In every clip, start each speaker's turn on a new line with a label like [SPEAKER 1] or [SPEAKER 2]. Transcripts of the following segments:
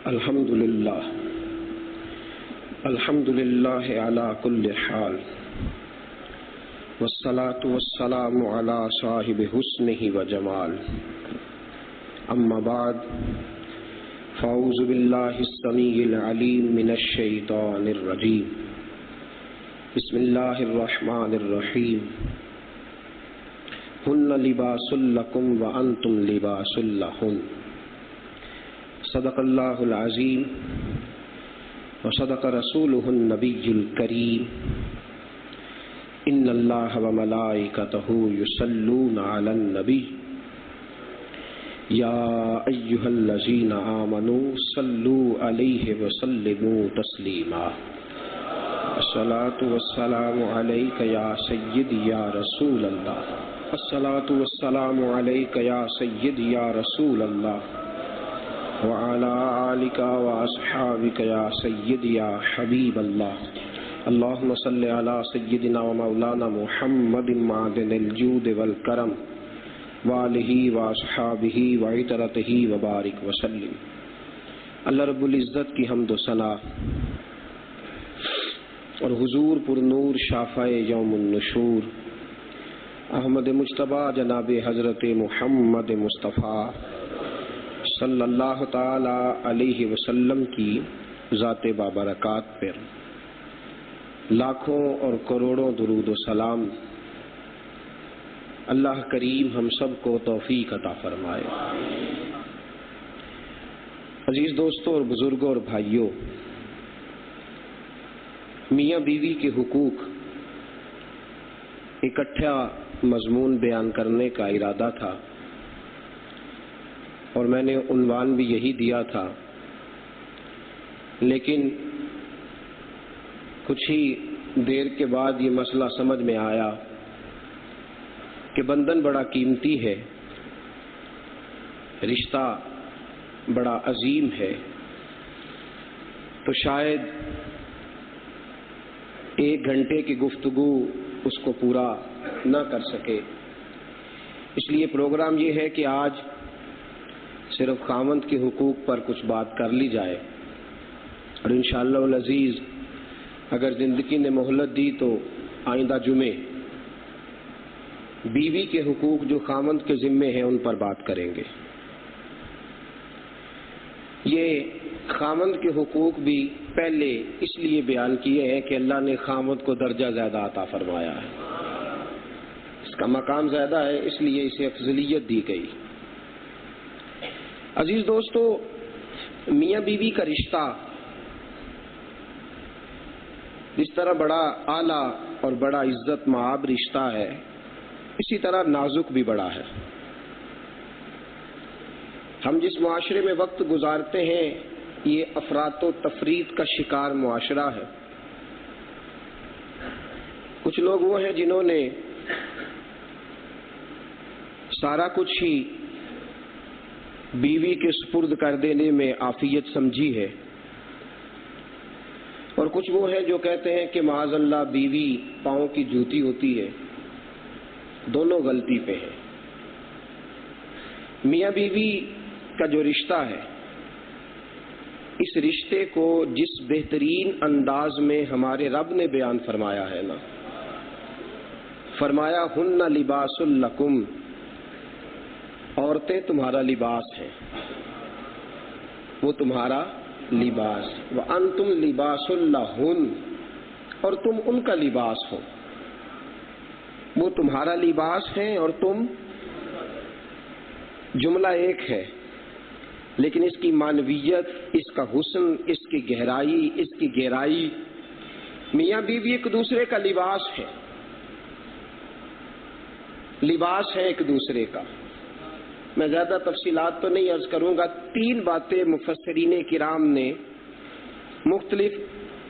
[SPEAKER 1] الحمدللہ علی کل حال والصلاة والسلام علی صاحب حسنہ و جمال اما بعد فاعوذ باللہ السمیع العلیم من الشیطان الرجیم بسم اللہ الرحمن الرحیم ہن لباس لکم وانتم لباس لہن صدق اللہ العظیم وصدق رسولہ النبی الکریم ان اللہ وملائکتہ یصلون علی النبی یا ایہا الذین آمنوا صلوا علیہ وسلموا تسلیما الصلاة والسلام علیک یا سیدی یا رسول اللہ الصلاة والسلام علیک یا سیدی یا رسول اللہ وعلى آلك وأصحابك يا سيدي يا حبيب الله اللهم صل على سيدنا ومولانا محمد معدن الجود والكرم وآله وأصحابه وعترته وبارك وسلم۔ اللہ رب العزت کی حمد و ثنا اور حضور پر نور شافع یوم النشور احمد مجتبی جناب حضرت محمد مصطفیٰ صلی اللہ تعالی علیہ وسلم کی ذات بابرکات پر لاکھوں اور کروڑوں درود و سلام اللہ کریم ہم سب کو توفیق عطا فرمائے۔ عزیز دوستوں اور بزرگوں اور بھائیوں، میاں بیوی کے حقوق اکٹھا مضمون بیان کرنے کا ارادہ تھا اور میں نے عنوان بھی یہی دیا تھا، لیکن کچھ ہی دیر کے بعد یہ مسئلہ سمجھ میں آیا کہ بندھن بڑا قیمتی ہے، رشتہ بڑا عظیم ہے، تو شاید ایک گھنٹے کی گفتگو اس کو پورا نہ کر سکے۔ اس لیے پروگرام یہ ہے کہ آج صرف خاوند کے حقوق پر کچھ بات کر لی جائے، اور انشاءاللہ العزیز اگر زندگی نے مہلت دی تو آئندہ جمعے بیوی کے حقوق جو خاوند کے ذمے ہیں ان پر بات کریں گے۔ یہ خاوند کے حقوق بھی پہلے اس لیے بیان کیے ہیں کہ اللہ نے خاوند کو درجہ زیادہ عطا فرمایا ہے، اس کا مقام زیادہ ہے، اس لیے اسے افضلیت دی گئی۔ عزیز دوستو، میاں بیوی کا رشتہ جس طرح بڑا اعلیٰ اور بڑا عزت مآب رشتہ ہے، اسی طرح نازک بھی بڑا ہے۔ ہم جس معاشرے میں وقت گزارتے ہیں یہ افراط و تفریط کا شکار معاشرہ ہے۔ کچھ لوگ وہ ہیں جنہوں نے سارا کچھ ہی بیوی کے سپرد کر دینے میں عافیت سمجھی ہے، اور کچھ وہ ہیں جو کہتے ہیں کہ معاذ اللہ بیوی پاؤں کی جوتی ہوتی ہے۔ دونوں غلطی پہ ہیں۔ میاں بیوی کا جو رشتہ ہے، اس رشتے کو جس بہترین انداز میں ہمارے رب نے بیان فرمایا ہے نا، فرمایا ہن لباس لکم، عورتیں تمہارا لباس ہیں، وہ تمہارا لباس، وَأَنْتُمْ لِبَاسٌ لَهُنْ، اور تم ان کا لباس ہو۔ وہ تمہارا لباس ہیں اور تم، جملہ ایک ہے لیکن اس کی معنویت، اس کا حسن، اس کی گہرائی، اس کی گہرائی، میاں بیوی ایک دوسرے کا لباس ہے، لباس ہے ایک دوسرے کا۔ میں زیادہ تفصیلات تو نہیں عرض کروں گا، تین باتیں مفسرین کرام نے، مختلف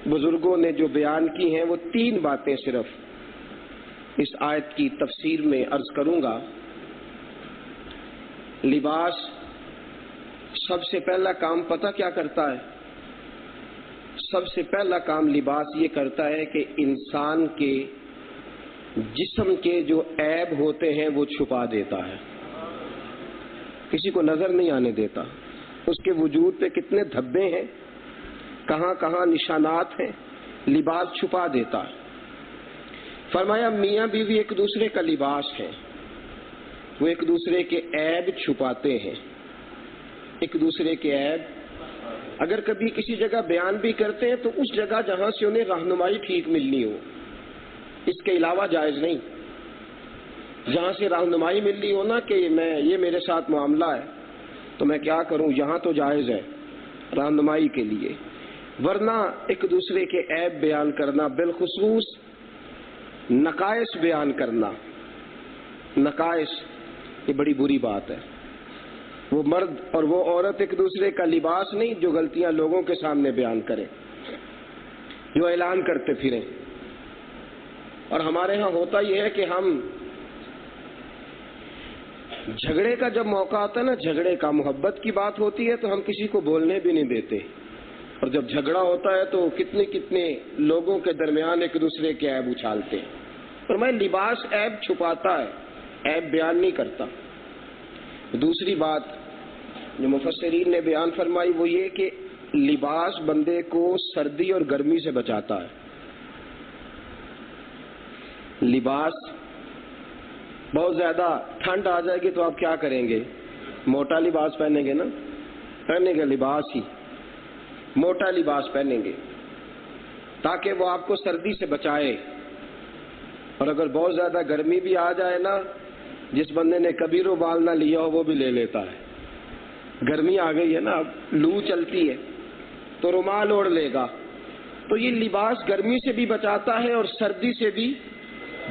[SPEAKER 1] بزرگوں نے جو بیان کی ہیں، وہ تین باتیں صرف اس آیت کی تفسیر میں عرض کروں گا۔ لباس سب سے پہلا کام پتہ کیا کرتا ہے؟ سب سے پہلا کام لباس یہ کرتا ہے کہ انسان کے جسم کے جو عیب ہوتے ہیں وہ چھپا دیتا ہے، کسی کو نظر نہیں آنے دیتا۔ اس کے وجود پہ کتنے دھبے ہیں، کہاں کہاں نشانات ہیں، لباس چھپا دیتا ہے۔ فرمایا میاں بیوی ایک دوسرے کا لباس ہے، وہ ایک دوسرے کے عیب چھپاتے ہیں، ایک دوسرے کے عیب اگر کبھی کسی جگہ بیان بھی کرتے ہیں تو اس جگہ جہاں سے انہیں رہنمائی ٹھیک ملنی ہو، اس کے علاوہ جائز نہیں۔ جہاں سے رہنمائی ملنی ہو نا کہ یہ میرے ساتھ معاملہ ہے تو میں کیا کروں، یہاں تو جائز ہے رہنمائی کے لیے، ورنہ ایک دوسرے کے عیب بیان کرنا، بالخصوص نقائص بیان کرنا، نقائص یہ بڑی بری بات ہے۔ وہ مرد اور وہ عورت ایک دوسرے کا لباس نہیں جو غلطیاں لوگوں کے سامنے بیان کریں، جو اعلان کرتے پھریں۔ اور ہمارے ہاں ہوتا یہ ہے کہ ہم جھگڑے کا جب موقع آتا ہے نا، جھگڑے کا، محبت کی بات ہوتی ہے تو ہم کسی کو بولنے بھی نہیں دیتے، اور جب جھگڑا ہوتا ہے تو کتنے لوگوں کے درمیان ایک دوسرے کے عیب اچھالتے ہیں۔ اور میں لباس عیب چھپاتا ہے، عیب بیان نہیں کرتا۔ دوسری بات جو مفسرین نے بیان فرمائی وہ یہ کہ لباس بندے کو سردی اور گرمی سے بچاتا ہے۔ لباس بہت زیادہ ٹھنڈ آ جائے گی تو آپ کیا کریں گے؟ موٹا لباس پہنیں گے نا، پہنیں گے لباس ہی، موٹا لباس پہنیں گے تاکہ وہ آپ کو سردی سے بچائے۔ اور اگر بہت زیادہ گرمی بھی آ جائے نا، جس بندے نے کبھی رومال نہ لیا ہو وہ بھی لے لیتا ہے، گرمی آ گئی ہے نا، اب لو چلتی ہے تو رومال اوڑھ لے گا۔ تو یہ لباس گرمی سے بھی بچاتا ہے اور سردی سے بھی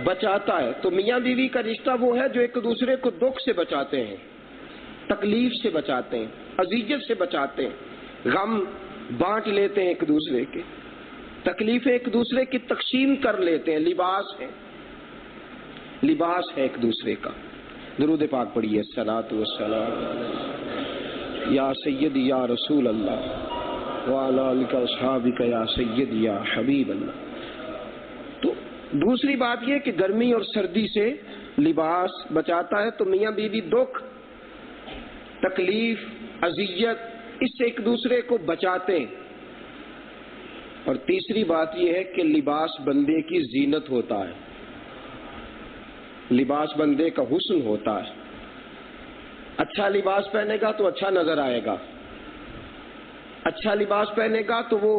[SPEAKER 1] بچاتا ہے۔ تو میاں بیوی کا رشتہ وہ ہے جو ایک دوسرے کو دکھ سے بچاتے ہیں، تکلیف سے بچاتے ہیں، اذیت سے بچاتے ہیں، غم بانٹ لیتے ہیں ایک دوسرے کے، تکلیفیں ایک دوسرے کی تقسیم کر لیتے ہیں۔ لباس ہے، لباس ہے ایک دوسرے کا۔ درود پاک پڑھیے، الصلاۃ والسلام یا سیدی یا رسول اللہ وعلی آلک واصحابک یا سیدی یا حبیب اللہ۔ تو دوسری بات یہ کہ گرمی اور سردی سے لباس بچاتا ہے، تو میاں بیوی دکھ، تکلیف، اذیت اس سے ایک دوسرے کو بچاتے ہیں۔ اور تیسری بات یہ ہے کہ لباس بندے کی زینت ہوتا ہے، لباس بندے کا حسن ہوتا ہے۔ اچھا لباس پہنے گا تو اچھا نظر آئے گا، اچھا لباس پہنے گا تو وہ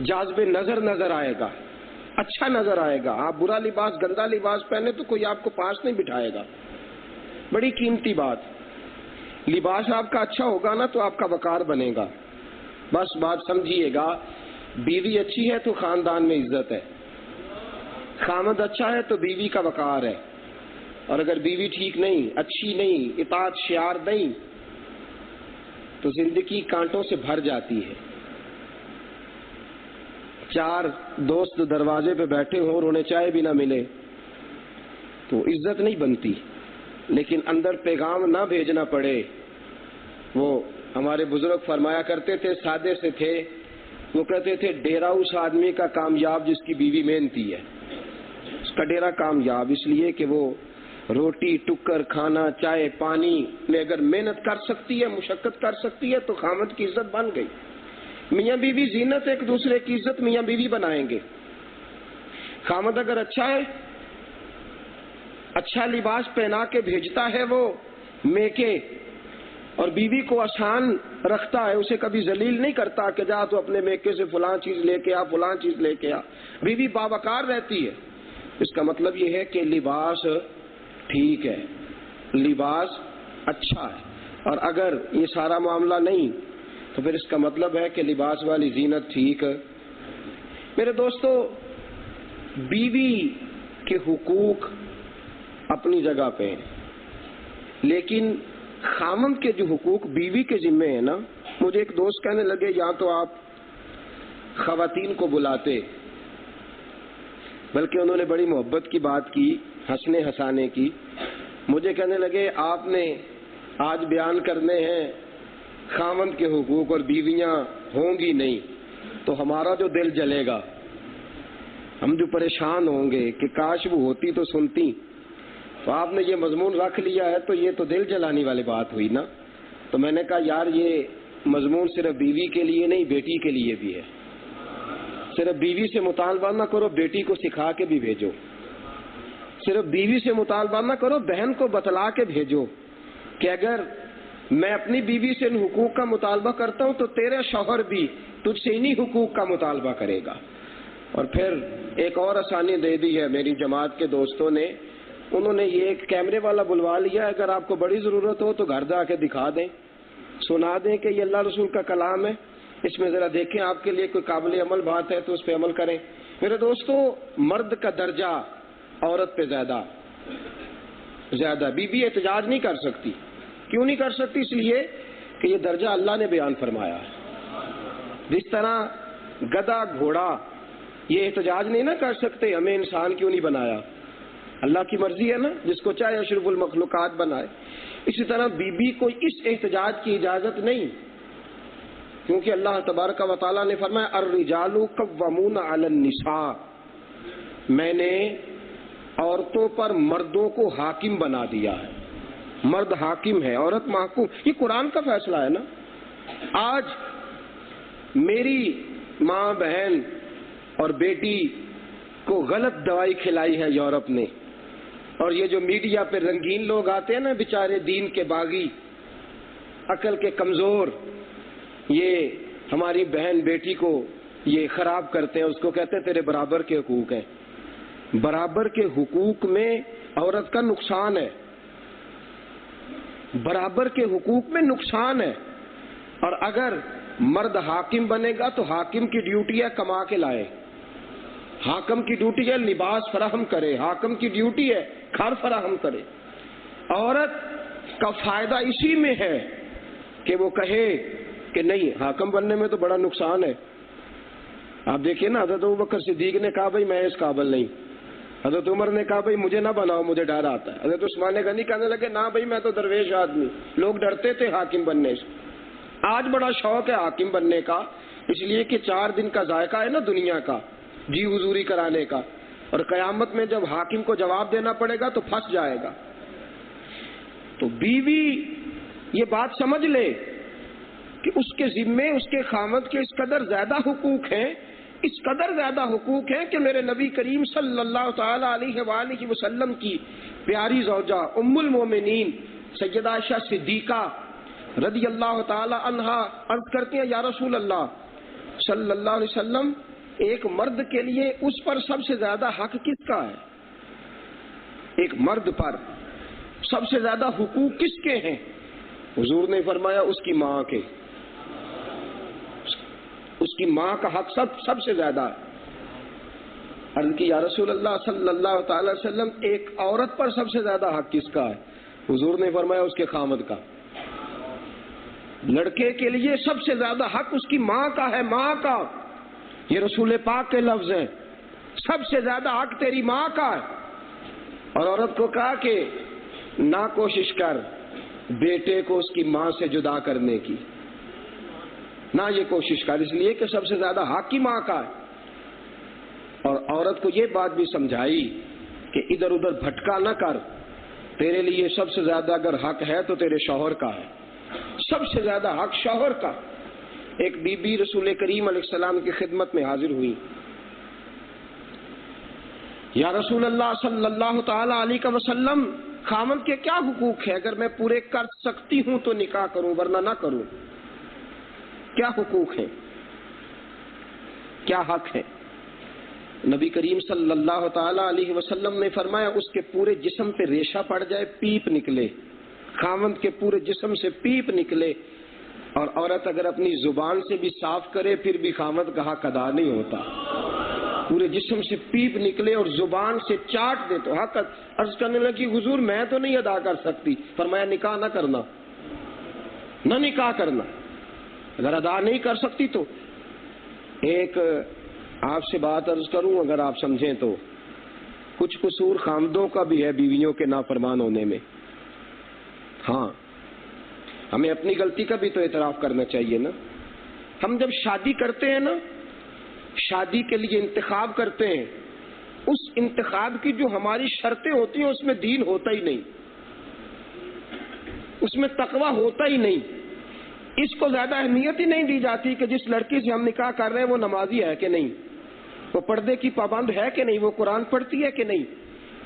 [SPEAKER 1] جاذب نظر آئے گا، اچھا نظر آئے گا۔ آپ برا لباس، گندا لباس پہنے تو کوئی آپ کو پاس نہیں بٹھائے گا۔ بڑی قیمتی بات، لباس آپ کا اچھا ہوگا نا تو آپ کا وقار بنے گا۔ بس بات سمجھیے گا، بیوی اچھی ہے تو خاندان میں عزت ہے، خامد اچھا ہے تو بیوی کا وقار ہے، اور اگر بیوی ٹھیک نہیں، اچھی نہیں، اطاعت شیار نہیں تو زندگی کانٹوں سے بھر جاتی ہے۔ چار دوست دروازے پہ بیٹھے ہوں اور انہیں چائے بھی نہ ملے تو عزت نہیں بنتی، لیکن اندر پیغام نہ بھیجنا پڑے۔ وہ ہمارے بزرگ فرمایا کرتے تھے، سادے سے تھے، وہ کہتے تھے ڈیرا اس آدمی کا کامیاب جس کی بیوی محنتی ہے، اس کا ڈیرا کامیاب اس لیے کہ وہ روٹی ٹکر کھانا چائے پانی میں اگر محنت کر سکتی ہے، مشقت کر سکتی ہے تو خامد کی عزت بن گئی۔ میاں بیوی زینت، ایک دوسرے کی عزت میاں بیوی بنائیں گے۔ خامد اگر اچھا ہے، اچھا لباس پہنا کے بھیجتا ہے وہ میکے، اور بیوی کو آسان رکھتا ہے، اسے کبھی ذلیل نہیں کرتا کہ جا تو اپنے میکے سے فلاں چیز لے کے آ، فلاں چیز لے کے آ، بیوی باوقار رہتی ہے۔ اس کا مطلب یہ ہے کہ لباس ٹھیک ہے، لباس اچھا ہے، اور اگر یہ سارا معاملہ نہیں تو پھر اس کا مطلب ہے کہ لباس والی زینت ٹھیک ہے۔ میرے دوستو، بیوی کے حقوق اپنی جگہ پہ ہیں، لیکن خامند کے جو حقوق بیوی کے ذمے ہیں نا، مجھے ایک دوست کہنے لگے یا تو آپ خواتین کو بلاتے، بلکہ انہوں نے بڑی محبت کی بات کی، ہنسنے ہنسانے کی، مجھے کہنے لگے آپ نے آج بیان کرنے ہیں خامند کے حقوق اور بیویاں ہوں گی نہیں تو ہمارا جو دل جلے گا، ہم جو پریشان ہوں گے کہ کاش وہ ہوتی تو سنتی، تو آپ نے یہ مضمون رکھ لیا ہے تو یہ تو دل جلانے والی بات ہوئی نا۔ تو میں نے کہا یار یہ مضمون صرف بیوی کے لیے نہیں، بیٹی کے لیے بھی ہے۔ صرف بیوی سے مطالبہ نہ کرو، بیٹی کو سکھا کے بھی بھیجو۔ صرف بیوی سے مطالبہ نہ کرو، بہن کو بتلا کے بھیجو کہ اگر میں اپنی بیوی سے ان حقوق کا مطالبہ کرتا ہوں تو تیرے شوہر بھی تجھ سے انہی حقوق کا مطالبہ کرے گا۔ اور پھر ایک اور آسانی دے دی ہے میری جماعت کے دوستوں نے، انہوں نے یہ ایک کیمرے والا بلوا لیا، اگر آپ کو بڑی ضرورت ہو تو گھر جا کے دکھا دیں، سنا دیں کہ یہ اللہ رسول کا کلام ہے، اس میں ذرا دیکھیں آپ کے لیے کوئی قابل عمل بات ہے تو اس پہ عمل کریں۔ میرے دوستو، مرد کا درجہ عورت پہ زیادہ بی احتجاج نہیں کر سکتی۔ کیوں نہیں کر سکتی؟ اس لیے کہ یہ درجہ اللہ نے بیان فرمایا ہے۔ جس طرح گدھا گھوڑا یہ احتجاج نہیں نہ کر سکتے ہمیں انسان کیوں نہیں بنایا، اللہ کی مرضی ہے نا، جس کو چاہے اشرف المخلوقات بنائے۔ اسی طرح بی کو اس احتجاج کی اجازت نہیں، کیونکہ اللہ تبارک و تعالیٰ نے فرمایا الرجال قوامون علی النساء، میں نے عورتوں پر مردوں کو حاکم بنا دیا ہے۔ مرد حاکم ہے، عورت محکوم، یہ قرآن کا فیصلہ ہے نا۔ آج میری ماں بہن اور بیٹی کو غلط دوائی کھلائی ہے یورپ نے، اور یہ جو میڈیا پہ رنگین لوگ آتے ہیں نا بیچارے دین کے باغی، عقل کے کمزور، یہ ہماری بہن بیٹی کو یہ خراب کرتے ہیں، اس کو کہتے ہیں تیرے برابر کے حقوق ہیں۔ برابر کے حقوق میں عورت کا نقصان ہے، برابر کے حقوق میں نقصان ہے۔ اور اگر مرد حاکم بنے گا تو حاکم کی ڈیوٹی ہے کما کے لائے، حاکم کی ڈیوٹی ہے لباس فراہم کرے، حاکم کی ڈیوٹی ہے گھر فراہم کرے۔ عورت کا فائدہ اسی میں ہے کہ وہ کہے کہ نہیں، حاکم بننے میں تو بڑا نقصان ہے۔ آپ دیکھیے نا، حضرت ابوبکر صدیق نے کہا بھائی میں اس قابل نہیں، حضرت عمر نے کہا بھائی مجھے نہ بناؤ، مجھے ڈر آتا ہے۔ حضرت عثمان غنی کہنے لگے نہ بھائی میں تو درویش آدمی، لوگ ڈرتے تھے حاکم بننے سے۔ آج بڑا شوق ہے حاکم بننے کا، اس لیے کہ 4 دن کا ذائقہ ہے نا دنیا کا، جی حضوری کرانے کا، اور قیامت میں جب حاکم کو جواب دینا پڑے گا تو پھنس جائے گا۔ تو بیوی یہ بات سمجھ لے کہ اس کے ذمے اس کے خامد کے اس قدر زیادہ حقوق ہیں، اس قدر زیادہ حقوق ہیں کہ میرے نبی کریم صلی اللہ تعالی علیہ وآلہ وسلم کی پیاری زوجہ ام المومنین سیدہ عائشہ صدیقہ رضی اللہ تعالی عنہا عرض کرتی ہیں یا رسول اللہ صلی اللہ علیہ وسلم، ایک مرد کے لیے اس پر سب سے زیادہ حق کس کا ہے؟ ایک مرد پر سب سے زیادہ حقوق کس کے ہیں؟ حضور نے فرمایا اس کی ماں کے، اس کی ماں کا حق سب سے زیادہ ہے۔ عرض کی یا رسول اللہ صلی اللہ تعالی وسلم، ایک عورت پر سب سے زیادہ حق کس کا ہے؟ حضور نے فرمایا اس کے خامد کا۔ لڑکے کے لیے سب سے زیادہ حق اس کی ماں کا ہے، ماں کا، یہ رسول پاک کے لفظ ہیں، سب سے زیادہ حق تیری ماں کا ہے۔ اور عورت کو کہا کہ نہ کوشش کر بیٹے کو اس کی ماں سے جدا کرنے کی، نہ یہ کوشش کر، اس لیے کہ سب سے زیادہ حق ہی ماں کا ہے۔ اور عورت کو یہ بات بھی سمجھائی کہ ادھر ادھر بھٹکا نہ کر، تیرے لیے سب سے زیادہ اگر حق ہے تو تیرے شوہر کا ہے، سب سے زیادہ حق شوہر کا۔ ایک بی بی رسول کریم علیہ السلام کی خدمت میں حاضر ہوئی، یا رسول اللہ صلی اللہ تعالی علیہ وسلم، خامند کے کیا حقوق ہیں؟ اگر میں پورے کر سکتی ہوں تو نکاح کروں ورنہ نہ کروں، کیا حقوق ہیں، کیا حق ہے؟ نبی کریم صلی اللہ تعالی علیہ وسلم نے فرمایا اس کے پورے جسم پہ ریشہ پڑ جائے، پیپ نکلے، خامند کے پورے جسم سے پیپ نکلے، اور عورت اگر اپنی زبان سے بھی صاف کرے پھر بھی خامند کا حق ادا نہیں ہوتا، پورے جسم سے پیپ نکلے اور زبان سے چاٹ دے تو حق۔ عرض کرنے لگی حضور میں تو نہیں ادا کر سکتی، فرمایا نکاح نہ کرنا، نہ نکاح کرنا، اگر ادا نہیں کر سکتی تو۔ ایک آپ سے بات عرض کروں، اگر آپ سمجھیں تو کچھ قصور خامدوں کا بھی ہے بیویوں کے نافرمان ہونے میں۔ ہاں، ہمیں اپنی غلطی کا بھی تو اعتراف کرنا چاہیے نا۔ ہم جب شادی کرتے ہیں نا، شادی کے لیے انتخاب کرتے ہیں، اس انتخاب کی جو ہماری شرطیں ہوتی ہیں اس میں دین ہوتا ہی نہیں، اس میں تقویٰ ہوتا ہی نہیں۔ اس کو زیادہ اہمیت ہی نہیں دی جاتی کہ جس لڑکی سے ہم نکاح کر رہے ہیں وہ نمازی ہے کہ نہیں، وہ پردے کی پابند ہے کہ نہیں، وہ قرآن پڑھتی ہے کہ نہیں،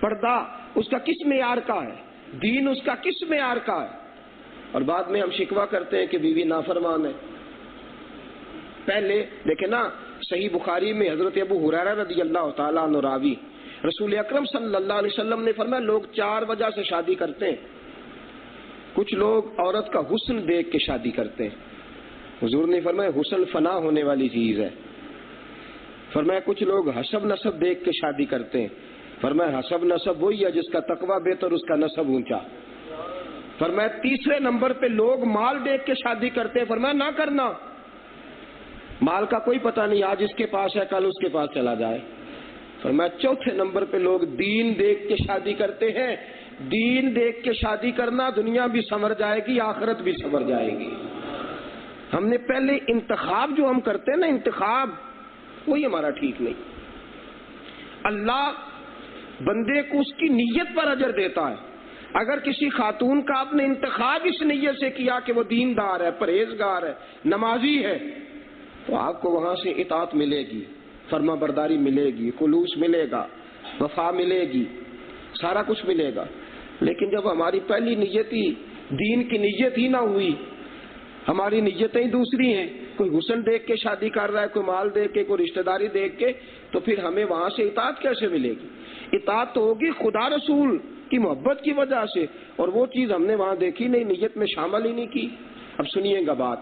[SPEAKER 1] پردہ اس کا کس معیار کا ہے، دین اس کا کس معیار کا ہے۔ اور بعد میں ہم شکوہ کرتے ہیں کہ بیوی نافرمان ہے۔ پہلے دیکھیں نا، صحیح بخاری میں حضرت ابو ہریرہ رضی اللہ تعالیٰ عنہ راوی، رسول اکرم صلی اللہ علیہ وسلم نے فرمایا لوگ 4 وجہ سے شادی کرتے ہیں۔ کچھ لوگ عورت کا حسن دیکھ کے شادی کرتے ہیں، حضور نے فرمایا حسن فنا ہونے والی چیز ہے۔ فرمایا کچھ لوگ حسب نسب دیکھ کے شادی کرتے ہیں، فرمایا حسب نسب وہی ہے جس کا تقوی بہتر اس کا نسب اونچا۔ فرمایا تیسرے نمبر پہ لوگ مال دیکھ کے شادی کرتے ہیں، فرمایا نہ کرنا، مال کا کوئی پتہ نہیں، آج اس کے پاس ہے کل اس کے پاس چلا جائے۔ فرمایا چوتھے نمبر پہ لوگ دین دیکھ کے شادی کرتے ہیں، دین دیکھ کے شادی کرنا دنیا بھی سنور جائے گی آخرت بھی سنور جائے گی۔ ہم نے پہلے انتخاب جو ہم کرتے ہیں نا، انتخاب وہی ہمارا ٹھیک نہیں۔ اللہ بندے کو اس کی نیت پر اجر دیتا ہے۔ اگر کسی خاتون کا آپ نے انتخاب اس نیت سے کیا کہ وہ دیندار ہے، پرہیزگار ہے، نمازی ہے، تو آپ کو وہاں سے اطاعت ملے گی، فرما برداری ملے گی، خلوص ملے گا، وفا ملے گی، سارا کچھ ملے گا۔ لیکن جب ہماری پہلی نیت ہی دین کی نیت ہی نہ ہوئی، ہماری نیتیں ہی دوسری ہیں، کوئی حسن دیکھ کے شادی کر رہا ہے، کوئی مال دیکھ کے، کوئی رشتہ داری دیکھ کے، تو پھر ہمیں وہاں سے اطاعت کیسے ملے گی؟ اطاعت تو ہوگی خدا رسول کی محبت کی وجہ سے، اور وہ چیز ہم نے وہاں دیکھی نہیں، نیت میں شامل ہی نہیں کی۔ اب سنیے گا بات،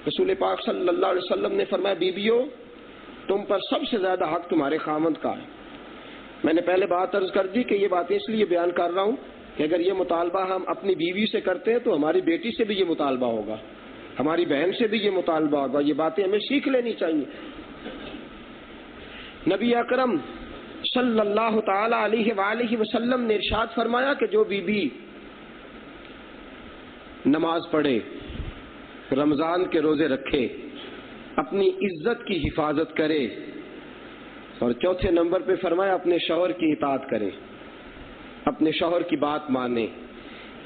[SPEAKER 1] رسول پاک صلی اللہ علیہ وسلم نے فرمایا بیویوں تم پر سب سے زیادہ حق تمہارے خاوند کا ہے۔ میں نے پہلے بات عرض کر دی کہ یہ باتیں اس لیے بیان کر رہا ہوں کہ اگر یہ مطالبہ ہم اپنی بیوی سے کرتے ہیں تو ہماری بیٹی سے بھی یہ مطالبہ ہوگا، ہماری بہن سے بھی یہ مطالبہ ہوگا، یہ باتیں ہمیں سیکھ لینی چاہیے۔ نبی اکرم صلی اللہ تعالی علیہ وآلہ وسلم نے ارشاد فرمایا کہ جو بی بی نماز پڑھے، رمضان کے روزے رکھے، اپنی عزت کی حفاظت کرے، اور چوتھے نمبر پہ فرمایا اپنے شوہر کی اطاعت کرے، اپنے شوہر کی بات مانے۔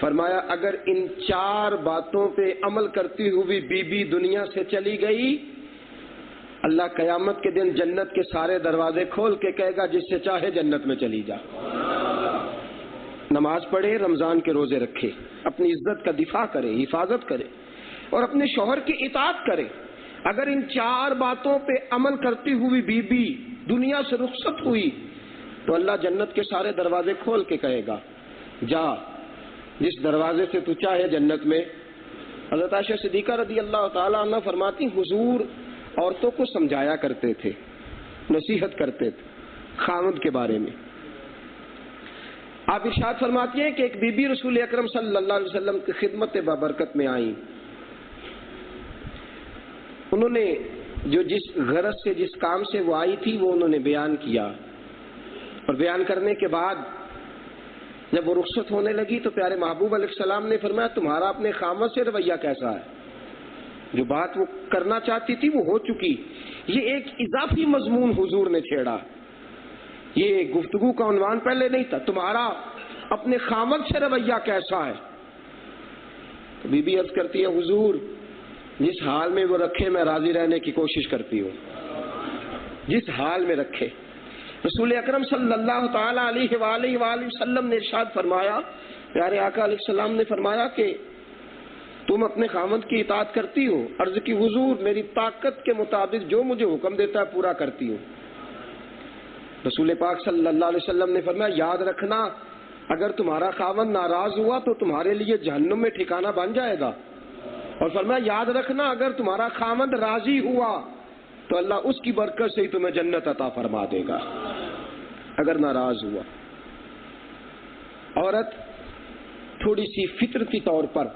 [SPEAKER 1] فرمایا اگر ان 4 باتوں پہ عمل کرتی ہوئی بی بی دنیا سے چلی گئی، اللہ قیامت کے دن جنت کے سارے دروازے کھول کے کہے گا جس سے چاہے جنت میں چلی جا۔ نماز پڑھے، رمضان کے روزے رکھے، اپنی عزت کا دفاع کرے، حفاظت کرے، اور اپنے شوہر کی اطاعت کرے۔ اگر ان 4 باتوں پہ عمل کرتی ہوئی بی بی دنیا سے رخصت ہوئی تو اللہ جنت کے سارے دروازے کھول کے کہے گا جا جس دروازے سے تو چاہے جنت میں۔ حضرت عائشہ صدیقہ رضی اللہ تعالیٰ عنہ فرماتی حضور عورتوں کو سمجھایا کرتے تھے، نصیحت کرتے تھے خاوند کے بارے میں۔ آپ ارشاد فرماتی ہیں کہ ایک بی بی رسول اکرم صلی اللہ علیہ وسلم کی خدمت بابرکت میں آئیں، انہوں نے جو جس غرض سے جس کام سے وہ آئی تھی وہ انہوں نے بیان کیا، اور بیان کرنے کے بعد جب وہ رخصت ہونے لگی تو پیارے محبوب علیہ السلام نے فرمایا تمہارا اپنے خامد سے رویہ کیسا ہے؟ جو بات وہ کرنا چاہتی تھی وہ ہو چکی، یہ ایک اضافی مضمون حضور نے چھیڑا، یہ گفتگو کا عنوان پہلے نہیں تھا، تمہارا اپنے خامد سے رویہ کیسا ہے؟ تو بی بی عرض کرتی ہے حضور جس حال میں وہ رکھے میں راضی رہنے کی کوشش کرتی ہوں، جس حال میں رکھے۔ رسول اکرم صلی اللہ تعالی علیہ وآلہ وسلم نے ارشاد فرمایا، پیارے آقا علیہ السلام نے فرمایا کہ تم اپنے خامد کی اطاعت کرتی ہو؟ عرض کی حضور میری طاقت کے مطابق جو مجھے حکم دیتا ہے پورا کرتی ہوں۔ رسول پاک صلی اللہ علیہ وسلم نے فرمایا یاد رکھنا اگر تمہارا خامد ناراض ہوا تو تمہارے لیے جہنم میں ٹھکانہ بن جائے گا، اور فرمایا یاد رکھنا اگر تمہارا خامد راضی ہوا تو اللہ اس کی برکت سے ہی تمہیں جنت عطا فرما دے گا اگر ناراض ہوا۔ عورت تھوڑی سی فطرتی طور پر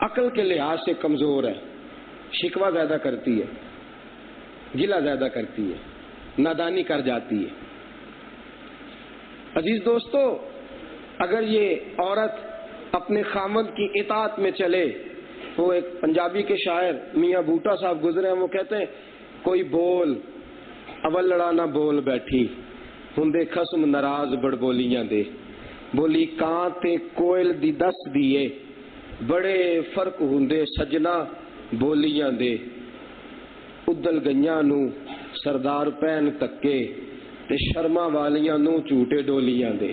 [SPEAKER 1] عقل کے لحاظ سے کمزور ہے، شکوہ زیادہ کرتی ہے، گلہ زیادہ کرتی ہے، نادانی کر جاتی ہے۔ عزیز دوستو، اگر یہ عورت اپنے خامد کی اطاعت میں چلے، وہ ایک پنجابی کے شاعر میاں بوٹا صاحب گزرے ہیں، وہ کہتے ہیں کوئی بول اول لڑا نہ بول بیٹھی ہندے خسم ناراض بڑ بولیاں دے، بولی کان تے کوئل دی دس دیے بڑے فرق ہندے سجنا بولیاں دے ادل گئیاں نو سردار پہن تکے تے شرما والیاں نو جھوٹے ڈولیاں دے۔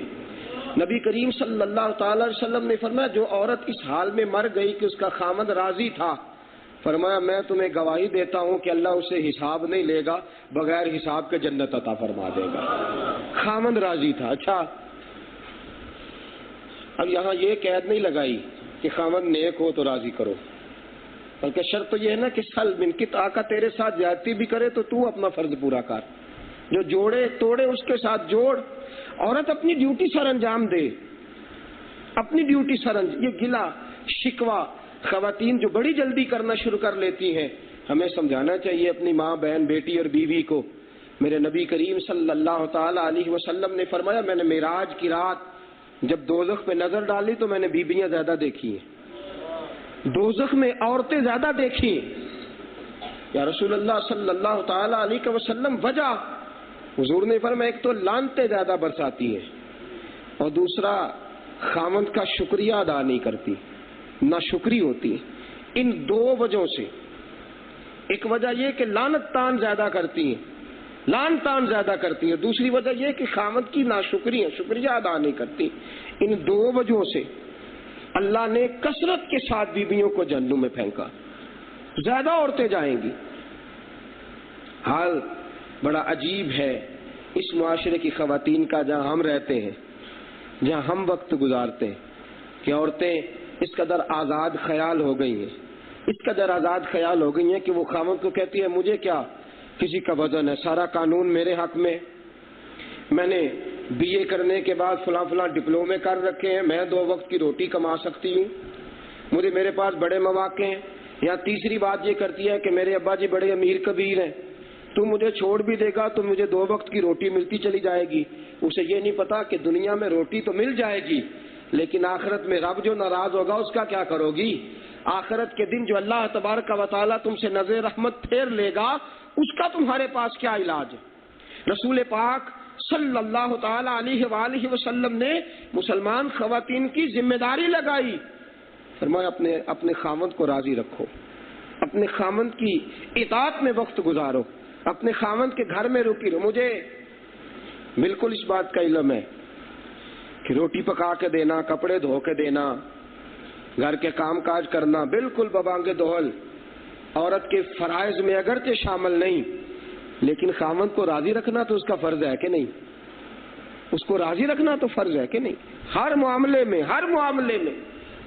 [SPEAKER 1] نبی کریم صلی اللہ تعالی علیہ وسلم نے فرمایا جو عورت اس حال میں مر گئی کہ اس کا خامد راضی تھا، فرمایا میں تمہیں گواہی دیتا ہوں کہ اللہ اسے حساب نہیں لے گا، بغیر حساب کے جنت عطا فرما دے گا۔ خامد راضی تھا۔ اچھا اب یہاں یہ قید نہیں لگائی کہ خامد نیک ہو تو راضی کرو، بلکہ شرط تو یہ ہے نا کہ سل من کی طاقت تیرے ساتھ زیادتی بھی کرے تو اپنا فرض پورا کر، جو جوڑے توڑے اس کے ساتھ جوڑ۔ عورت اپنی ڈیوٹی سر انجام دے، اپنی ڈیوٹی یہ گلا شکوہ خواتین جو بڑی جلدی کرنا شروع کر لیتی ہیں، ہمیں سمجھانا چاہیے اپنی ماں بہن بیٹی اور بیوی کو۔ میرے نبی کریم صلی اللہ تعالی علیہ وسلم نے فرمایا میں نے معراج کی رات جب دوزخ پہ نظر ڈالی تو میں نے بیویاں زیادہ دیکھی ہیں، دوزخ میں عورتیں زیادہ دیکھی ہیں۔ یا رسول اللہ صلی اللہ تعالی علیہ وسلم وجہ؟ حضور نے فرمایا ایک تو لعنتیں زیادہ برساتی ہیں اور دوسرا خامند کا شکریہ ادا نہیں کرتی، ناشکری ہوتی ہے۔ ان دو وجہوں سے، ایک وجہ یہ کہ لعنت تان زیادہ کرتی ہیں، لعن تان زیادہ کرتی ہیں، دوسری وجہ یہ کہ خامند کی ناشکری ہے، شکریہ ادا نہیں کرتی۔ ان دو وجہوں سے اللہ نے کثرت کے ساتھ بیویوں کو جہنم میں پھینکا، زیادہ عورتیں جائیں گی۔ حال بڑا عجیب ہے اس معاشرے کی خواتین کا جہاں ہم رہتے ہیں، جہاں ہم وقت گزارتے ہیں، کہ عورتیں اس قدر آزاد خیال ہو گئی ہیں، اس قدر آزاد خیال ہو گئی ہیں کہ وہ خامد کو کہتی ہے مجھے کیا کسی کا وزن ہے، سارا قانون میرے حق میں، میں نے بی اے کرنے کے بعد فلاں فلاں ڈپلومے کر رکھے ہیں، میں 2 وقت کی روٹی کما سکتی ہوں، میرے پاس بڑے مواقع ہیں۔ یا تیسری بات یہ کرتی ہے کہ میرے ابا جی بڑے امیر کبیر ہیں، تو مجھے چھوڑ بھی دے گا تو مجھے 2 وقت کی روٹی ملتی چلی جائے گی۔ اسے یہ نہیں پتا کہ دنیا میں روٹی تو مل جائے گی لیکن آخرت میں رب جو ناراض ہوگا اس کا کیا کرو گی؟ آخرت کے دن جو اللہ تبارک و تعالیٰ تم سے نظر رحمت پھیر لے گا اس کا تمہارے پاس کیا علاج ہے؟ رسول پاک صلی اللہ تعالی علیہ وآلہ وسلم نے مسلمان خواتین کی ذمہ داری لگائی، فرمایا اپنے خامند کو راضی رکھو، اپنے خامند کی اطاعت میں وقت گزارو، اپنے خامند کے گھر میں رکی رہو۔ مجھے بالکل اس بات کا علم ہے کہ روٹی پکا کے دینا، کپڑے دھو کے دینا، گھر کے کام کاج کرنا بالکل ببانگ دوہل عورت کے فرائض میں اگرچہ شامل نہیں، لیکن خامند کو راضی رکھنا تو اس کا فرض ہے کہ نہیں؟ اس کو راضی رکھنا تو فرض ہے کہ نہیں؟ ہر معاملے میں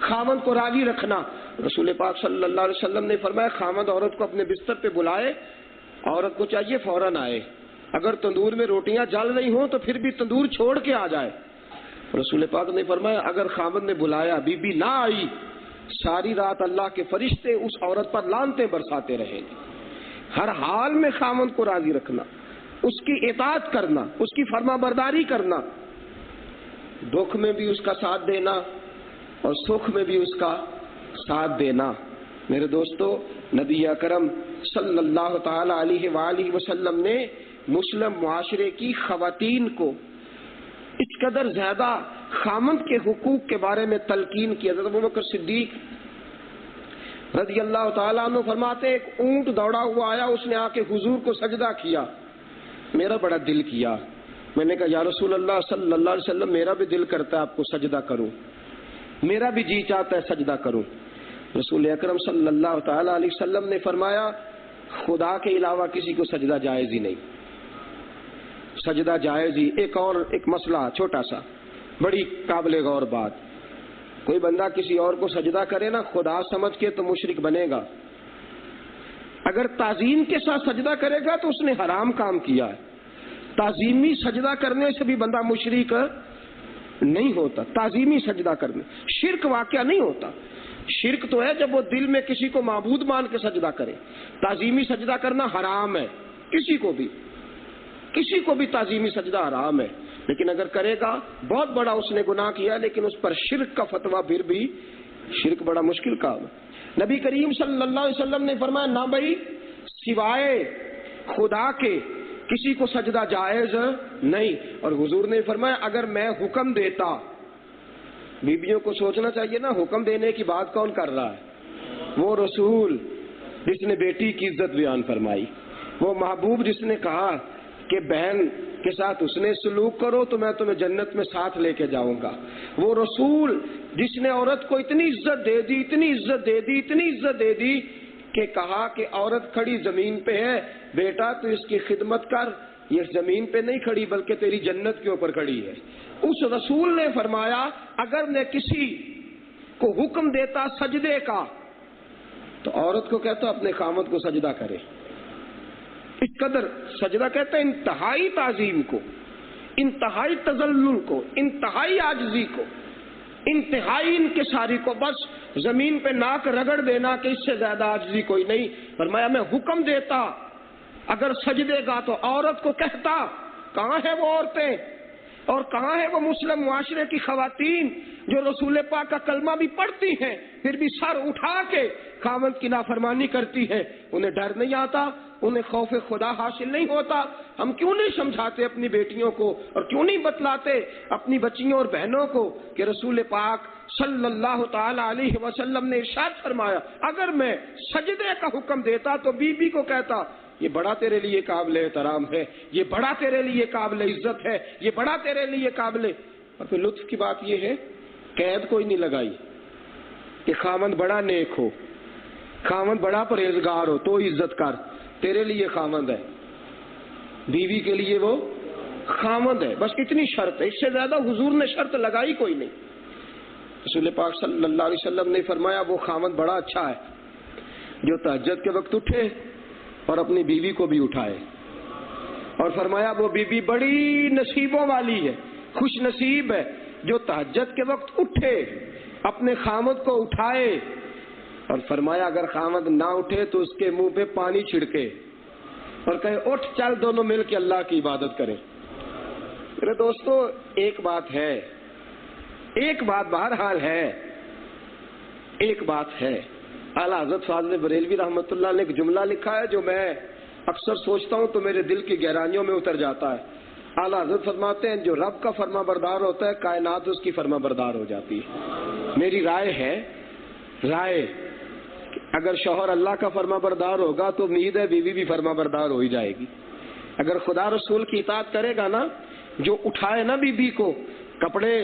[SPEAKER 1] خامند کو راضی رکھنا۔ رسول پاک صلی اللہ علیہ وسلم نے فرمایا خامند عورت کو اپنے بستر پہ بلائے، عورت کو چاہیے فوراً آئے، اگر تندور میں روٹیاں جل رہی ہوں تو پھر بھی تندور چھوڑ کے آ جائے۔ رسول پاک نے فرمایا اگر خامند نے بلایا بی بی نہ آئی، ساری رات اللہ کے فرشتے اس عورت پر لعنتیں برساتے رہیں گے۔ ہر حال میں خامند کو راضی رکھنا، اس کی اطاعت کرنا، اس کی فرما برداری کرنا، دکھ میں بھی اس کا ساتھ دینا اور سکھ میں بھی اس کا ساتھ دینا۔ میرے دوستو، نبی اکرم صلی اللہ تعالی علیہ وآلہ وسلم نے مسلم معاشرے کی خواتین کو اس قدر زیادہ خامند کے حقوق کے بارے میں تلقین کی۔ حضرت ابوبکر صدیق رضی اللہ تعالیٰ عنہ فرماتے ایک اونٹ دوڑا ہوا آیا، اس نے آ کے حضور کو سجدہ کیا، میرا بڑا دل کیا، میں نے کہا یا رسول اللہ صلی اللہ علیہ وسلم میرا بھی دل کرتا ہے آپ کو سجدہ کروں، میرا بھی جی چاہتا ہے سجدہ کروں۔ رسول اکرم صلی اللہ تعالی علیہ وسلم نے فرمایا خدا کے علاوہ کسی کو سجدہ جائز ہی نہیں، سجدہ جائز ہی۔ ایک مسئلہ چھوٹا سا، بڑی قابل غور بات، کوئی بندہ کسی اور کو سجدہ کرے نا خدا سمجھ کے تو مشرک بنے گا، اگر تعظیم کے ساتھ سجدہ کرے گا تو اس نے حرام کام کیا ہے۔ تعظیمی سجدہ کرنے سے بھی بندہ مشرک نہیں ہوتا، تعظیمی سجدہ کرنے شرک واقعہ نہیں ہوتا۔ شرک تو ہے جب وہ دل میں کسی کو معبود مان کے سجدہ کرے، تعظیمی سجدہ کرنا حرام ہے، کسی کو بھی تعظیمی سجدہ حرام ہے، لیکن اگر کرے گا بہت بڑا اس نے گناہ کیا، لیکن اس پر شرک کا فتویٰ پھر بھی شرک بڑا مشکل کام ہے۔ نبی کریم صلی اللہ علیہ وسلم نے فرمایا نہ بھائی سوائے خدا کے کسی کو سجدہ جائز نہیں، اور حضور نے فرمایا اگر میں حکم دیتا، بیویوں کو سوچنا چاہیے نا حکم دینے کی بات کون کر رہا ہے؟ وہ رسول جس نے بیٹی کی عزت بیان فرمائی، وہ محبوب جس نے کہا کہ بہن کے ساتھ اس نے سلوک کرو تو میں تمہیں جنت میں ساتھ لے کے جاؤں گا، وہ رسول جس نے عورت کو اتنی عزت دے دی، اتنی عزت دے دی، اتنی عزت دے دی کہ کہا کہ عورت کھڑی زمین پہ ہے، بیٹا تو اس کی خدمت کر، یہ زمین پہ نہیں کھڑی بلکہ تیری جنت کے اوپر کھڑی ہے۔ اس رسول نے فرمایا اگر میں کسی کو حکم دیتا سجدے کا تو عورت کو کہتا اپنے خامد کو سجدہ کرے۔ اس قدر سجدہ کہتا ہے انتہائی تعظیم کو، انتہائی تذلل کو، انتہائی عاجزی کو، انتہائی انکساری کو، بس زمین پہ ناک رگڑ دینا کہ اس سے زیادہ عاجزی کوئی نہیں۔ فرمایا میں حکم دیتا اگر سجدے گا تو عورت کو کہتا، کہاں ہے وہ عورتیں اور کہاں ہے وہ مسلم معاشرے کی خواتین جو رسول پاک کا کلمہ بھی پڑھتی ہیں پھر بھی سر اٹھا کے خاوند کی نافرمانی کرتی ہے؟ انہیں ڈر نہیں آتا، انہیں خوف خدا حاصل نہیں ہوتا؟ ہم کیوں نہیں سمجھاتے اپنی بیٹیوں کو اور کیوں نہیں بتلاتے اپنی بچیوں اور بہنوں کو کہ رسول پاک صلی اللہ تعالی علیہ وسلم نے ارشاد فرمایا اگر میں سجدے کا حکم دیتا تو بی بی کو کہتا یہ بڑا تیرے لیے قابل احترام ہے، یہ بڑا تیرے لیے قابل عزت ہے، یہ بڑا تیرے لیے قابل۔ اور پھر لطف کی بات یہ ہے قید کوئی نہیں لگائی کہ خاوند بڑا نیک ہو، خاوند بڑا پرہیزگار ہو تو عزت کر، تیرے لیے خاوند ہے، بیوی کے لیے وہ خاوند ہے، بس اتنی شرط ہے، اس سے زیادہ حضور نے شرط لگائی کوئی نہیں۔ رسول پاک صلی اللہ علیہ وسلم نے فرمایا وہ خاوند بڑا اچھا ہے جو تہجد کے وقت اٹھے اور اپنی بیوی کو بھی اٹھائے، اور فرمایا وہ بیوی بڑی نصیبوں والی ہے، خوش نصیب ہے جو تہجد کے وقت اٹھے اپنے خاوند کو اٹھائے، اور فرمایا اگر خاوند نہ اٹھے تو اس کے منہ پہ پانی چھڑکے اور کہے اٹھ چل دونوں مل کے اللہ کی عبادت کریں۔ میرے دوستو ایک بات ہے، ایک بات بہرحال ہے، ایک بات ہے، اعلیٰ حضرت فاضل بریلوی رحمۃ اللہ نے ایک جملہ لکھا ہے جو میں اکثر سوچتا ہوں تو میرے دل کی گہرائیوں میں اتر جاتا ہے۔ اعلیٰ حضرت فرماتے ہیں جو رب کا فرما بردار ہوتا ہے کائنات اس کی فرما بردار ہو جاتی ہے۔ میری رائے ہے، رائے اگر شوہر اللہ کا فرما بردار ہوگا تو امید ہے بیوی بھی فرما بردار ہو ہی جائے گی۔ اگر خدا رسول کی اطاعت کرے گا نا، جو اٹھائے نا بیوی کو کپڑے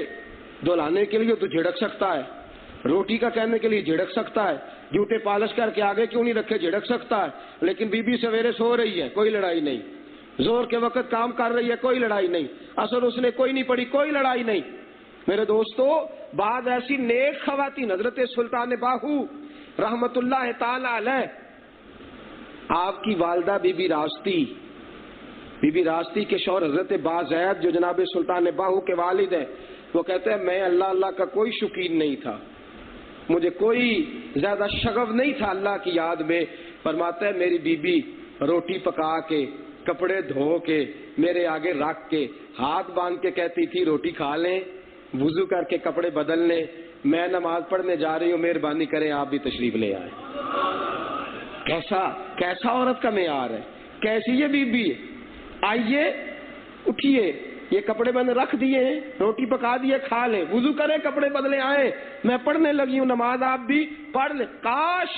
[SPEAKER 1] دھلانے کے لیے تو جھڑک سکتا ہے، روٹی کا کہنے کے لیے جھڑک سکتا ہے، جوتے پالش کر کے آگے کیوں نہیں رکھے جھڑک سکتا ہے، لیکن بیوی سویرے سو رہی ہے کوئی لڑائی نہیں، زور کے وقت کام کر رہی ہے کوئی لڑائی نہیں، اثر اس نے کوئی نہیں پڑی کوئی لڑائی نہیں۔ میرے دوستو بعض ایسی نیک خواتین، حضرت سلطان باہو رحمت اللہ تعالی علیہ، آپ کی والدہ بی بی راستی کے شوہر حضرت بازید جو جناب سلطان باہو کے والد ہیں، وہ کہتے ہیں میں اللہ کا کوئی شوقین نہیں تھا، مجھے کوئی زیادہ شغف نہیں تھا اللہ کی یاد میں۔ فرماتا ہے میری بیوی روٹی پکا کے کپڑے دھو کے میرے آگے رکھ کے ہاتھ باندھ کے کہتی تھی روٹی کھا لیں، وضو کر کے کپڑے بدل لیں، میں نماز پڑھنے جا رہی ہوں مہربانی کریں آپ بھی تشریف لے آئیں۔ کیسا عورت کا معیار ہے، کیسی یہ بیوی ہے۔ آئیے اٹھیے، یہ کپڑے میں نے رکھ دیے ہیں، روٹی پکا دیے کھا لیں، وضو کریں کپڑے بدلے آئیں، میں پڑھنے لگی ہوں نماز آپ بھی پڑھ لیں۔ کاش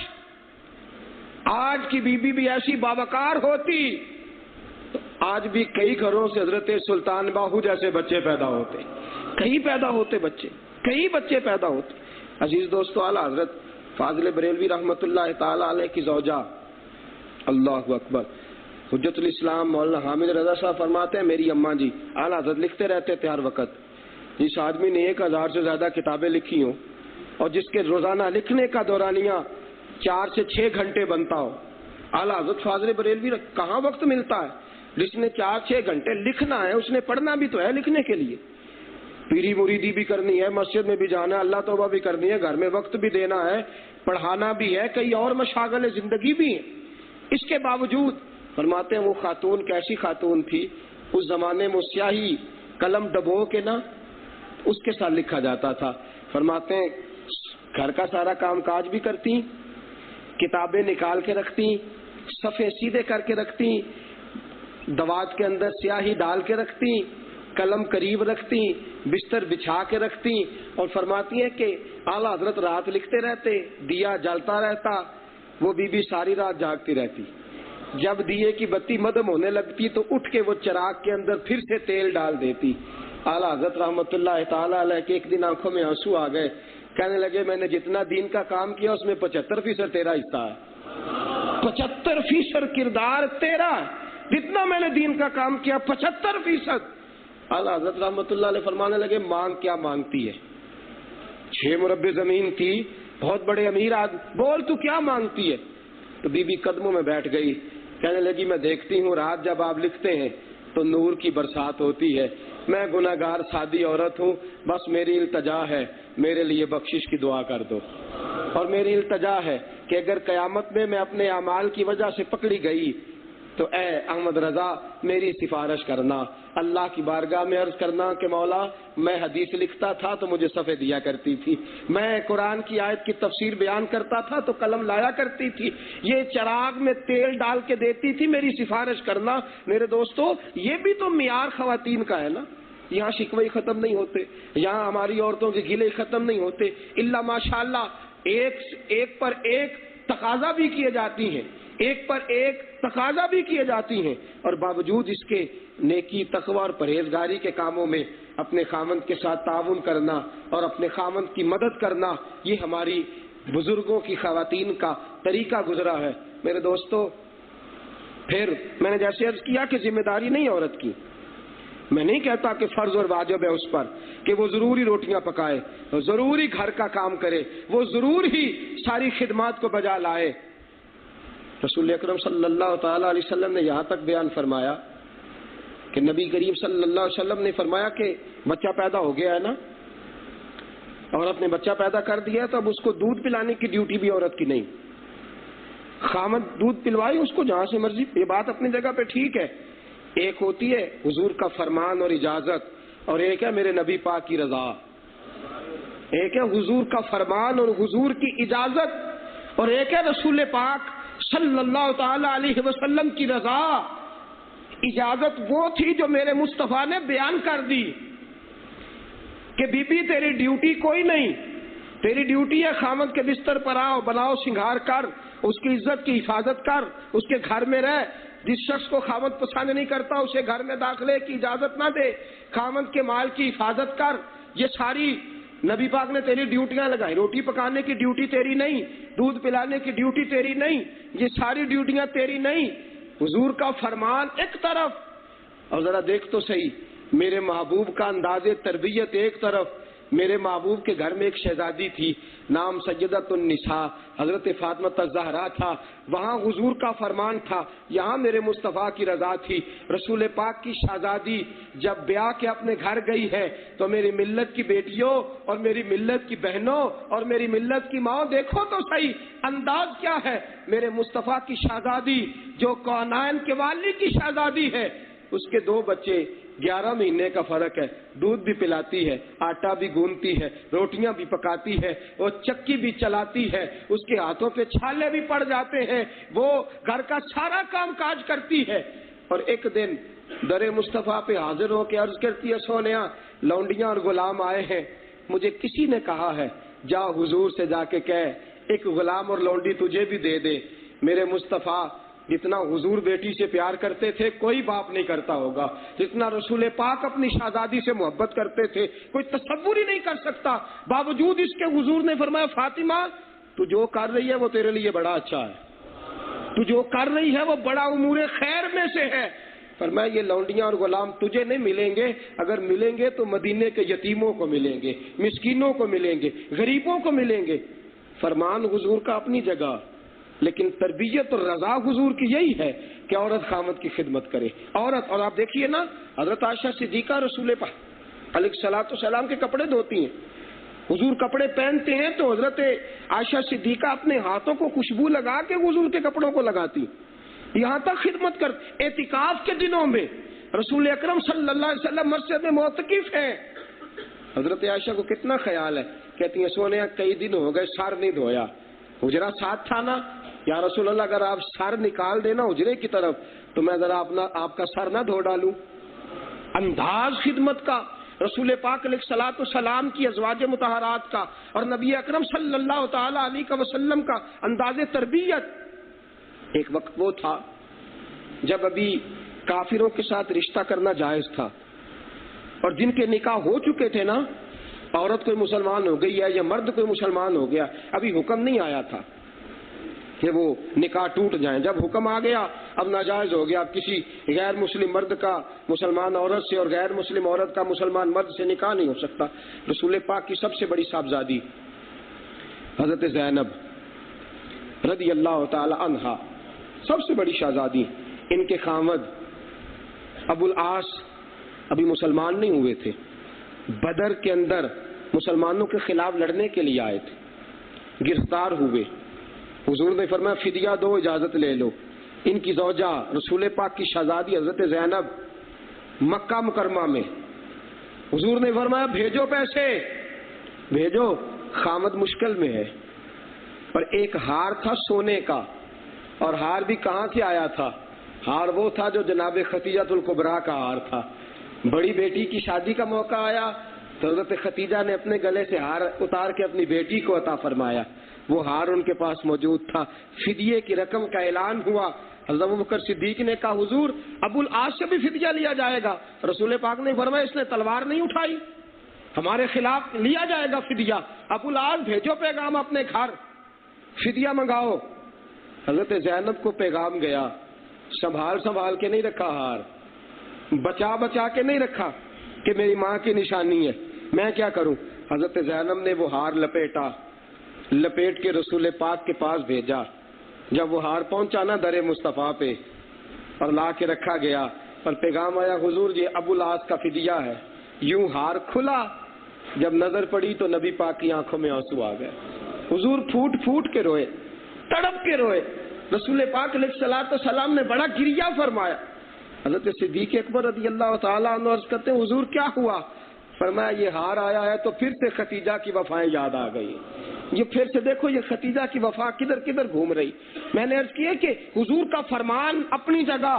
[SPEAKER 1] آج کی بیوی بھی ایسی باوقار ہوتی تو آج بھی کئی گھروں سے حضرت سلطان باہو جیسے بچے پیدا ہوتے، کئی بچے پیدا ہوتے۔ عزیز دوستو اعلیٰ حضرت فاضل بریلوی رحمت اللہ تعالی علیہ کی زوجہ، اللہ اکبر، حجت الاسلام مولانا حامد رضا صاحب فرماتے ہیں میری اماں جی، اعلیٰ حضرت لکھتے رہتے تھے ہر وقت، جس آدمی نے 1000 سے زیادہ کتابیں لکھی ہوں اور جس کے روزانہ لکھنے کا دورانیہ 4 سے 6 گھنٹے بنتا ہو، اعلیٰ حضرت فاضل بریلوی کہاں وقت ملتا ہے؟ جس نے 4-6 گھنٹے لکھنا ہے اس نے پڑھنا بھی تو ہے لکھنے کے لیے، پیری مریدی بھی کرنی ہے، مسجد میں بھی جانا ہے، اللہ توبہ بھی کرنی ہے، گھر میں وقت بھی دینا ہے، پڑھانا بھی ہے، کئی اور مشاغل زندگی بھی ہیں۔ اس کے باوجود فرماتے ہیں وہ خاتون کیسی خاتون تھی، اس زمانے میں سیاہی قلم دبو کے نا اس کے ساتھ لکھا جاتا تھا۔ فرماتے ہیں گھر کا سارا کام کاج بھی کرتی، کتابیں نکال کے رکھتی، صفحے سیدھے کر کے رکھتی، دوات کے اندر سیاہی ڈال کے رکھتی، قلم قریب رکھتی، بستر بچھا کے رکھتی، اور فرماتی ہیں کہ اعلیٰ حضرت رات لکھتے رہتے، دیا جلتا رہتا، وہ بی بی ساری رات جاگتی رہتی. جب دیے کی بتی مدھم ہونے لگتی تو اٹھ کے وہ چراغ کے اندر پھر سے تیل ڈال دیتی. اعلیٰ حضرت رحمت اللہ تعالی علیہ کے ایک دن آنکھوں میں آنسو آ گئے. کہنے لگے میں نے جتنا دین کا کام کیا اس میں 75% تیرا حصہ ہے. 75% کردار تیرا ہے. جتنا میں نے دین کا کام کیا 75%. اعلیٰ حضرت رحمت اللہ علیہ فرمانے لگے مانگ کیا مانگتی ہے؟ 6 مربع زمین تھی, بہت بڑے امیر آدمی, بول تو کیا مانگتی ہے؟ تو بی بی قدموں میں بیٹھ گئی. کہنے لگی میں دیکھتی ہوں رات جب آپ لکھتے ہیں تو نور کی برسات ہوتی ہے. میں گناہگار سادی عورت ہوں, بس میری التجا ہے میرے لیے بخشش کی دعا کر دو. اور میری التجا ہے کہ اگر قیامت میں اپنے اعمال کی وجہ سے پکڑی گئی تو اے احمد رضا میری سفارش کرنا. اللہ کی بارگاہ میں عرض کرنا کہ مولا میں حدیث لکھتا تھا تو مجھے صفحے دیا کرتی تھی, میں قرآن کی آیت کی تفسیر بیان کرتا تھا تو قلم لایا کرتی تھی, یہ چراغ میں تیل ڈال کے دیتی تھی, میری سفارش کرنا. میرے دوستو یہ بھی تو معیار خواتین کا ہے نا. یہاں شکوے ختم نہیں ہوتے, یہاں ہماری عورتوں کے گلے ختم نہیں ہوتے. الا ماشاءاللہ ایک پر ایک تقاضا بھی کیے جاتی ہیں, ایک پر ایک تقاضا بھی کیے جاتی ہیں, اور باوجود اس کے نیکی تقوی اور پرہیزگاری کے کاموں میں اپنے خاوند کے ساتھ تعاون کرنا اور اپنے خاوند کی مدد کرنا, یہ ہماری بزرگوں کی خواتین کا طریقہ گزرا ہے. میرے دوستو پھر میں نے جیسے عرض کیا کہ ذمہ داری نہیں عورت کی, میں نہیں کہتا کہ فرض اور واجب ہے اس پر کہ وہ ضروری روٹیاں پکائے, ضروری گھر کا کام کرے, وہ ضرور ہی ساری خدمات کو بجا لائے. رسول اکرم صلی اللہ تعالی علیہ وسلم نے یہاں تک بیان فرمایا کہ نبی کریم صلی اللہ علیہ وسلم نے فرمایا کہ بچہ پیدا ہو گیا ہے نا, عورت نے بچہ پیدا کر دیا تو اب اس کو دودھ پلانے کی ڈیوٹی بھی عورت کی نہیں. خامد دودھ پلوائے اس کو جہاں سے مرضی, یہ بات اپنی جگہ پہ ٹھیک ہے. ایک ہوتی ہے حضور کا فرمان اور اجازت, اور ایک ہے میرے نبی پاک کی رضا. ایک ہے حضور کا فرمان اور حضور کی اجازت, اور ایک ہے رسول پاک صلی اللہ تعالی علیہ وسلم کی رضا. اجازت وہ تھی جو میرے مصطفیٰ نے بیان کر دی کہ بی بی تیری ڈیوٹی کوئی نہیں, تیری ڈیوٹی ہے خامد کے بستر پر آؤ, بناؤ سنگھار کر, اس کی عزت کی حفاظت کر, اس کے گھر میں رہ. جس شخص کو خامد پسند نہیں کرتا اسے گھر میں داخلے کی اجازت نہ دے, خامد کے مال کی حفاظت کر. یہ ساری نبی پاک نے تیری ڈیوٹیاں لگائی. روٹی پکانے کی ڈیوٹی تیری نہیں, دودھ پلانے کی ڈیوٹی تیری نہیں, یہ ساری ڈیوٹیاں تیری نہیں. حضور کا فرمان ایک طرف, اور ذرا دیکھ تو صحیح میرے محبوب کا انداز تربیت ایک طرف. میرے محبوب کے گھر میں ایک شہزادی تھی, نام سیدۃ النساء حضرت فاطمہ الزہرا تھا. وہاں حضور کا فرمان تھا, یہاں میرے مصطفیٰ کی رضا تھی. رسول پاک کی شہزادی جب بیاہ کے اپنے گھر گئی ہے تو میری ملت کی بیٹیوں اور میری ملت کی بہنوں اور میری ملت کی ماں, دیکھو تو صحیح انداز کیا ہے. میرے مصطفیٰ کی شہزادی جو کونین کے والی کی شہزادی ہے, اس کے 2 بچے, 11 مہینے کا فرق ہے, دودھ بھی پلاتی ہے, آٹا بھی گوندتی ہے, روٹیاں بھی پکاتی ہے, اور چکی بھی چلاتی ہے, اس کے ہاتھوں پہ چھالے بھی پڑ جاتے ہیں, وہ گھر کا سارا کام کاج کرتی ہے. اور ایک دن در مصطفیٰ پہ حاضر ہو کے عرض کرتی ہے, سونیا لونڈیاں اور غلام آئے ہیں, مجھے کسی نے کہا ہے جا حضور سے جا کے کہہ ایک غلام اور لونڈی تجھے بھی دے دے. میرے مصطفیٰ جتنا حضور بیٹی سے پیار کرتے تھے کوئی باپ نہیں کرتا ہوگا, جتنا رسول پاک اپنی شہزادی سے محبت کرتے تھے کوئی تصور ہی نہیں کر سکتا. باوجود اس کے حضور نے فرمایا فاطمہ تو جو کر رہی ہے وہ تیرے لیے بڑا اچھا ہے, تو جو کر رہی ہے وہ بڑا امور خیر میں سے ہے. فرمایا یہ لونڈیاں اور غلام تجھے نہیں ملیں گے, اگر ملیں گے تو مدینے کے یتیموں کو ملیں گے, مسکینوں کو ملیں گے, غریبوں کو ملیں گے. فرمان حضور کا اپنی جگہ, لیکن تربیت اور رضا حضور کی یہی ہے کہ عورت خامد کی خدمت کرے. عورت, اور آپ دیکھیے نا حضرت عائشہ صدیقہ رسول پاک علیہ الصلوۃ والسلام کے کپڑے دھوتی ہیں. حضور کپڑے پہنتے ہیں تو حضرت عائشہ صدیقہ اپنے ہاتھوں کو خوشبو لگا کے حضور کے کپڑوں کو لگاتی, یہاں تک خدمت کر. اعتکاف کے دنوں میں رسول اکرم صلی اللہ علیہ وسلم مسجد میں معتکف ہیں. حضرت عائشہ کو کتنا خیال ہے, کہتی ہیں سونیا کئی دن ہو گئے سر نہیں دھویا, حجرہ ساتھ تھا نا, یا رسول اللہ اگر آپ سر نکال دینا حجرے کی طرف تو میں ذرا آپ کا سر نہ دھو ڈالوں. انداز خدمت کا, رسول پاک علیہ الصلوۃ والسلام کی ازواج مطہرات کا اور نبی اکرم صلی اللہ تعالی علیہ وسلم کا انداز تربیت. ایک وقت وہ تھا جب ابھی کافروں کے ساتھ رشتہ کرنا جائز تھا، اور جن کے نکاح ہو چکے تھے نا، عورت کوئی مسلمان ہو گئی ہے یا مرد کوئی مسلمان ہو گیا، ابھی حکم نہیں آیا تھا کہ وہ نکاح ٹوٹ جائیں. جب حکم آ گیا اب ناجائز ہو گیا، اب کسی غیر مسلم مرد کا مسلمان عورت سے اور غیر مسلم عورت کا مسلمان مرد سے نکاح نہیں ہو سکتا. رسول پاک کی سب سے بڑی صاحبزادی حضرت زینب رضی اللہ تعالی عنہا، سب سے بڑی شہزادی، ان کے خاوند ابو العاص ابھی مسلمان نہیں ہوئے تھے، بدر کے اندر مسلمانوں کے خلاف لڑنے کے لیے آئے تھے، گرفتار ہوئے. حضور نے فرمایا فدیہ دو، اجازت لے لو. ان کی زوجہ رسول پاک کی شہزادی حضرت زینب مکہ مکرمہ میں، حضور نے فرمایا بھیجو پیسے، بھیجو، خامد مشکل میں ہے. پر ایک ہار تھا سونے کا، اور ہار بھی کہاں سے آیا تھا؟ ہار وہ تھا جو جناب ختیجہ الکبریٰ کا ہار تھا. بڑی بیٹی کی شادی کا موقع آیا تو حضرت ختیجہ نے اپنے گلے سے ہار اتار کے اپنی بیٹی کو عطا فرمایا. وہ ہار ان کے پاس موجود تھا. فدیے کی رقم کا اعلان ہوا. حضرت ابوبکر صدیق نے کہا حضور ابو العاص سے بھی فدیہ لیا جائے گا. رسول پاک نے فرمایا اس نے تلوار نہیں اٹھائی، ہمارے خلاف لیا جائے گا فدیہ. ابو العاص بھیجو پیغام اپنے گھر، فدیہ منگاؤ. حضرت زینب کو پیغام گیا، سنبھال کے نہیں رکھا، ہار بچا کے نہیں رکھا کہ میری ماں کی نشانی ہے، میں کیا کروں. حضرت زینب نے وہ ہار لپیٹ کے رسول پاک کے پاس بھیجا. جب وہ ہار پہنچا نا در مصطفیٰ پہ اور لا کے رکھا گیا، اور پیغام آیا حضور یہ ابو العاص کا فدیہ ہے. یوں ہار کھلا، جب نظر پڑی تو نبی پاک کی آنکھوں میں آنسو آ گئے. حضور پھوٹ کے روئے، تڑپ کے روئے. رسول پاک علیہ الصلوۃ والسلام نے بڑا گریہ فرمایا. حضرت صدیق اکبر رضی اللہ تعالیٰ عنہ عرض کرتے ہیں حضور کیا ہوا؟ فرمایا یہ ہار آیا ہے تو پھر سے ختیجہ کی وفائیں یاد آ گئی. یہ پھر سے دیکھو یہ ختیجہ کی وفا کدھر گھوم رہی. میں نے عرض کیا کہ حضور کا فرمان اپنی جگہ،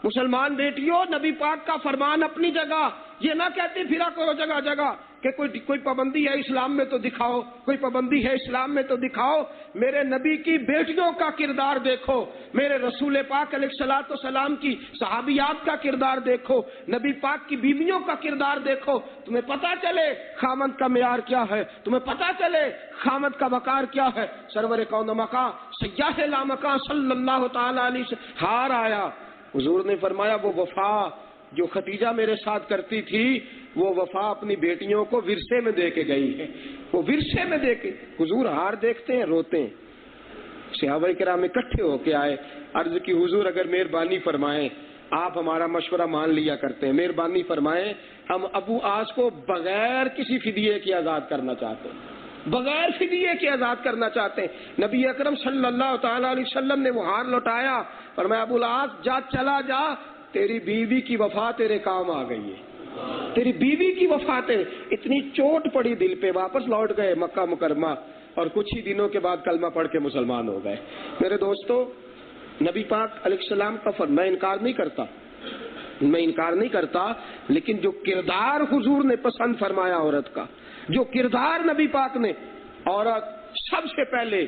[SPEAKER 1] مسلمان بیٹیوں نبی پاک کا فرمان اپنی جگہ. یہ نہ کہتے پھرا کرو جگہ جگہ کہ کوئی پابندی ہے اسلام میں تو دکھاؤ، کوئی پابندی ہے اسلام میں تو دکھاؤ. میرے نبی کی بیٹیوں کا کردار دیکھو، میرے رسول پاک علیہ الصلوۃ والسلام کی صحابیات کا کردار دیکھو، نبی پاک کی بیویوں کا کردار دیکھو. تمہیں پتہ چلے خامد کا معیار کیا ہے، تمہیں پتہ چلے خامد کا وقار کیا ہے. سرور کون مقام سیاح لامکان صلی اللہ تعالی علیہ وسلم ہار آیا. حضور نے فرمایا وہ وفا جو ختیجہ میرے ساتھ کرتی تھی وہ وفا اپنی بیٹیوں کو ورثے میں دے کے گئی ہے. وہ ورثے میں دے کے حضور ہار دیکھتے ہیں روتے ہیں. صحابہ کرام اکٹھے ہو کے آئے، عرض کی حضور اگر مہربانی فرمائیں، آپ ہمارا مشورہ مان لیا کرتے ہیں، مہربانی فرمائیں ہم ابو آس کو بغیر کسی فدیے کے آزاد کرنا چاہتے ہیں، بغیر فدیے کے آزاد کرنا چاہتے ہیں. نبی اکرم صلی اللہ تعالی علیہ وسلم نے وہ ہار لوٹایا. فرمایا ابو العاص جا چلا جا، تیری بیوی کی وفا تیرے کام آ گئی ہے، تیری بیوی کی وفا تیرے. اتنی چوٹ پڑی دل پہ، واپس لوٹ گئے مکہ مکرمہ اور کچھ ہی دنوں کے بعد کلمہ پڑھ کے مسلمان ہو گئے. میرے دوستو نبی پاک علیہ السلام کا فرمان میں انکار نہیں کرتا، لیکن جو کردار حضور نے پسند فرمایا عورت کا، جو کردار نبی پاک نے، عورت سب سے پہلے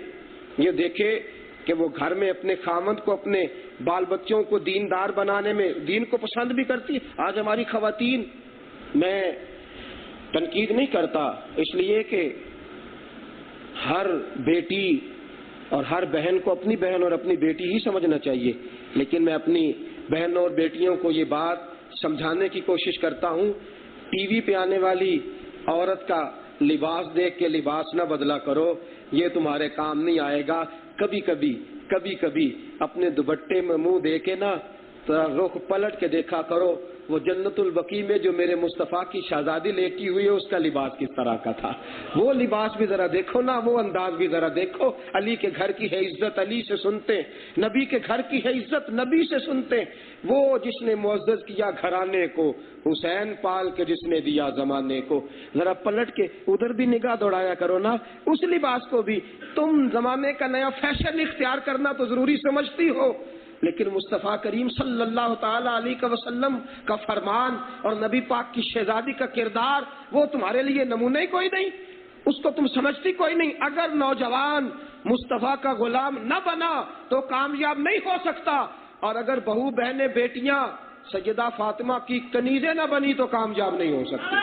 [SPEAKER 1] یہ دیکھے کہ وہ گھر میں اپنے خاوند کو، اپنے بال بچوں کو دیندار بنانے میں دین کو پسند بھی کرتی. آج ہماری خواتین، میں تنقید نہیں کرتا اس لیے کہ ہر بیٹی اور ہر بہن کو اپنی بہن اور اپنی بیٹی ہی سمجھنا چاہیے، لیکن میں اپنی بہنوں اور بیٹیوں کو یہ بات سمجھانے کی کوشش کرتا ہوں، ٹی وی پہ آنے والی عورت کا لباس دیکھ کے لباس نہ بدلا کرو، یہ تمہارے کام نہیں آئے گا. کبھی کبھی اپنے دوپٹے میں منہ دے کے نا رخ پلٹ کے دیکھا کرو، وہ جنت البقیع میں جو میرے مصطفیٰ کی شہزادی لیٹی ہوئی ہے اس کا لباس کس طرح کا تھا، وہ لباس بھی ذرا دیکھو نا، وہ انداز بھی ذرا دیکھو. علی کے گھر کی ہے عزت علی سے سنتے، نبی کے گھر کی ہے عزت نبی سے سنتے. وہ جس نے معزز کیا گھرانے کو، حسین پال کے جس نے دیا زمانے کو. ذرا پلٹ کے ادھر بھی نگاہ دوڑایا کرو نا، اس لباس کو بھی. تم زمانے کا نیا فیشن اختیار کرنا تو ضروری سمجھتی ہو، لیکن مصطفیٰ کریم صلی اللہ تعالی علیہ وسلم کا فرمان اور نبی پاک کی شہزادی کا کردار وہ تمہارے لیے نمونہ ہی کوئی نہیں، اس کو تم سمجھتی کوئی نہیں۔ اگر نوجوان مصطفیٰ کا غلام نہ بنا تو کامیاب نہیں ہو سکتا، اور اگر بہو بہنیں بیٹیاں سیدہ فاطمہ کی کنیزیں نہ بنی تو کامیاب نہیں ہو سکتی،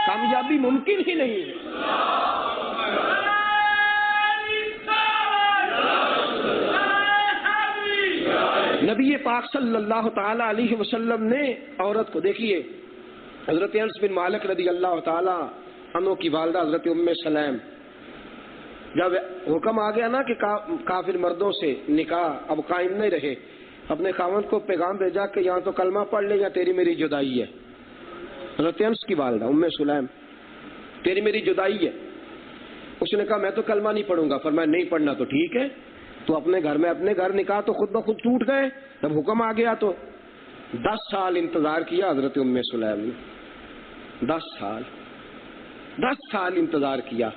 [SPEAKER 1] کامیابی ممکن ہی نہیں ہے۔ نبی پاک صلی اللہ تعالی علیہ وسلم نے عورت کو، دیکھیے حضرت انس بن مالک رضی اللہ تعالی عنہ کی والدہ حضرت ام سلیم، جب حکم آ گیا نا کہ کافر مردوں سے نکاح اب قائم نہیں رہے، اپنے خاوند کو پیغام بھیجا کہ یہاں تو کلمہ پڑھ لے یا تیری میری جدائی ہے۔ حضرت انس کی والدہ ام سلیم، تیری میری جدائی ہے۔ اس نے کہا میں تو کلمہ نہیں پڑھوں گا۔ فرمایا نہیں پڑھنا تو ٹھیک ہے، تو اپنے گھر میں اپنے گھر نکاح تو خود بخود ٹوٹ گئے، جب حکم آ گیا تو 10 سال انتظار کیا حضرت ام سلیم نے، 10 سال انتظار کیا۔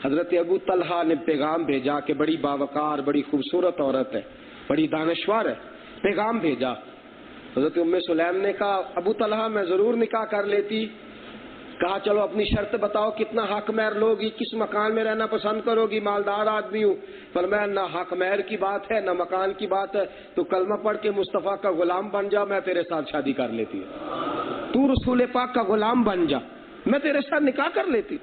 [SPEAKER 1] حضرت ابو طلحہ نے پیغام بھیجا کہ بڑی باوقار بڑی خوبصورت عورت ہے، بڑی دانشور ہے، پیغام بھیجا۔ حضرت ام سلیم نے کہا ابو طلحہ میں ضرور نکاح کر لیتی۔ کہا چلو اپنی شرط بتاؤ، کتنا حق مہر لوگی، کس مکان میں رہنا پسند کرو گی، مالدار آدمی ہوں۔ فرمایا نہ حق مہر کی بات ہے نہ مکان کی بات ہے، تو کلمہ پڑھ کے مصطفیٰ کا غلام بن جا، میں تیرے ساتھ شادی کر لیتی ہوں۔ تو رسول پاک کا غلام بن جا، میں تیرے ساتھ نکاح کر لیتی۔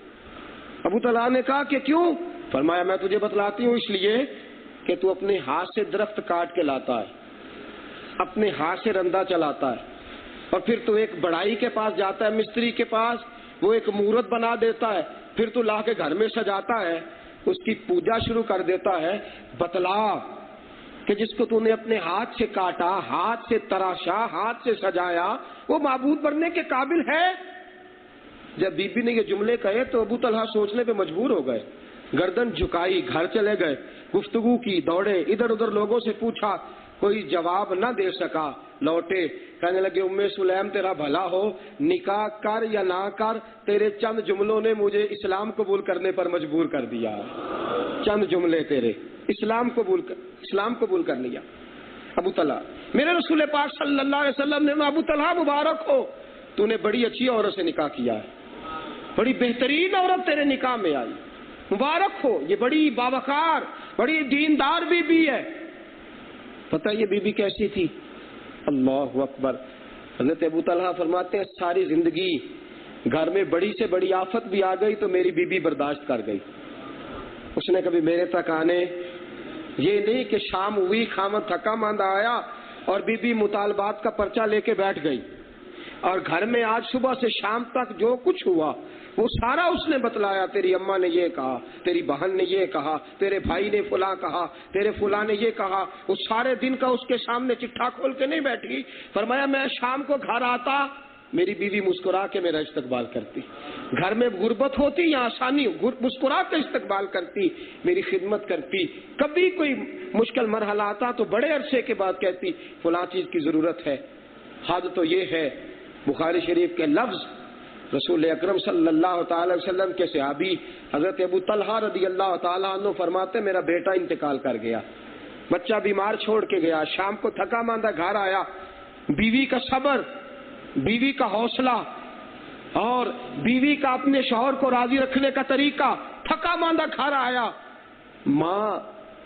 [SPEAKER 1] ابو طلحہ نے کہا کہ کیوں؟ فرمایا میں تجھے بتلاتی ہوں، اس لیے کہ تو اپنے ہاتھ سے درخت کاٹ کے لاتا ہے، اپنے ہاتھ سے رندا چلاتا ہے، اور پھر تو ایک بڑائی کے پاس جاتا ہے، مستری کے پاس، وہ ایک مورت بنا دیتا ہے، پھر تو لا کے گھر میں سجاتا ہے، اس کی پوجا شروع کر دیتا ہے۔ بتلا کہ جس کو تو نے اپنے ہاتھ سے کاٹا، ہاتھ سے تراشا، ہاتھ سے سجایا، وہ معبود بننے کے قابل ہے؟ جب بی بی نے یہ جملے کہے تو ابو طلحہ سوچنے پہ مجبور ہو گئے، گردن جھکائی، گھر چلے گئے، گفتگو کی، دوڑے، ادھر ادھر لوگوں سے پوچھا، کوئی جواب نہ دے سکا، لوٹے، کہنے لگے ام سلیم تیرا بھلا ہو، نکاح کر یا نہ کر، تیرے چند جملوں نے مجھے اسلام قبول کرنے پر مجبور کر دیا، چند جملے تیرے، اسلام قبول کر لیا۔ ابو طلحہ، میرے رسول پاک صلی اللہ علیہ وسلم نے، ابو طلحہ مبارک ہو، تو نے بڑی اچھی عورت سے نکاح کیا ہے، بڑی بہترین عورت تیرے نکاح میں آئی، مبارک ہو، یہ بڑی باوقار بڑی دیندار بی بی ہے۔ پتہ یہ بی بی کیسی تھی؟ اللہ اکبر۔ حضرت ابو طلحہ فرماتے ہیں ساری زندگی گھر میں بڑی سے بڑی آفت بھی آ گئی تو میری بی بی برداشت کر گئی، اس نے کبھی میرے تک آنے، یہ نہیں کہ شام ہوئی خامد تھکا ماندہ آیا اور بی بی مطالبات کا پرچہ لے کے بیٹھ گئی، اور گھر میں آج صبح سے شام تک جو کچھ ہوا وہ سارا اس نے بتلایا، تیری اماں نے یہ کہا، تیری بہن نے یہ کہا، تیرے بھائی نے فلاں کہا، تیرے فلاں نے یہ کہا، وہ سارے دن کا اس کے سامنے چٹھا کھول کے نہیں بیٹھی۔ فرمایا میں شام کو گھر آتا، میری بیوی مسکرا کے میرا استقبال کرتی، گھر میں غربت ہوتی یا آسانی، مسکرا کے استقبال کرتی، میری خدمت کرتی، کبھی کوئی مشکل مرحلہ آتا تو بڑے عرصے کے بعد کہتی فلاں چیز کی ضرورت ہے۔ حد تو یہ ہے، بخاری شریف کے لفظ، رسول اکرم صلی اللہ تعالی وسلم کے صحابی حضرت ابو طلحہ رضی اللہ تعالیٰ عنہ فرماتے میرا بیٹا انتقال کر گیا، بچہ بیمار چھوڑ کے گیا، شام کو تھکا ماندہ گھر آیا، بیوی کا صبر، بیوی کا حوصلہ اور بیوی کا اپنے شوہر کو راضی رکھنے کا طریقہ، تھکا ماندہ گھر آیا۔ ماں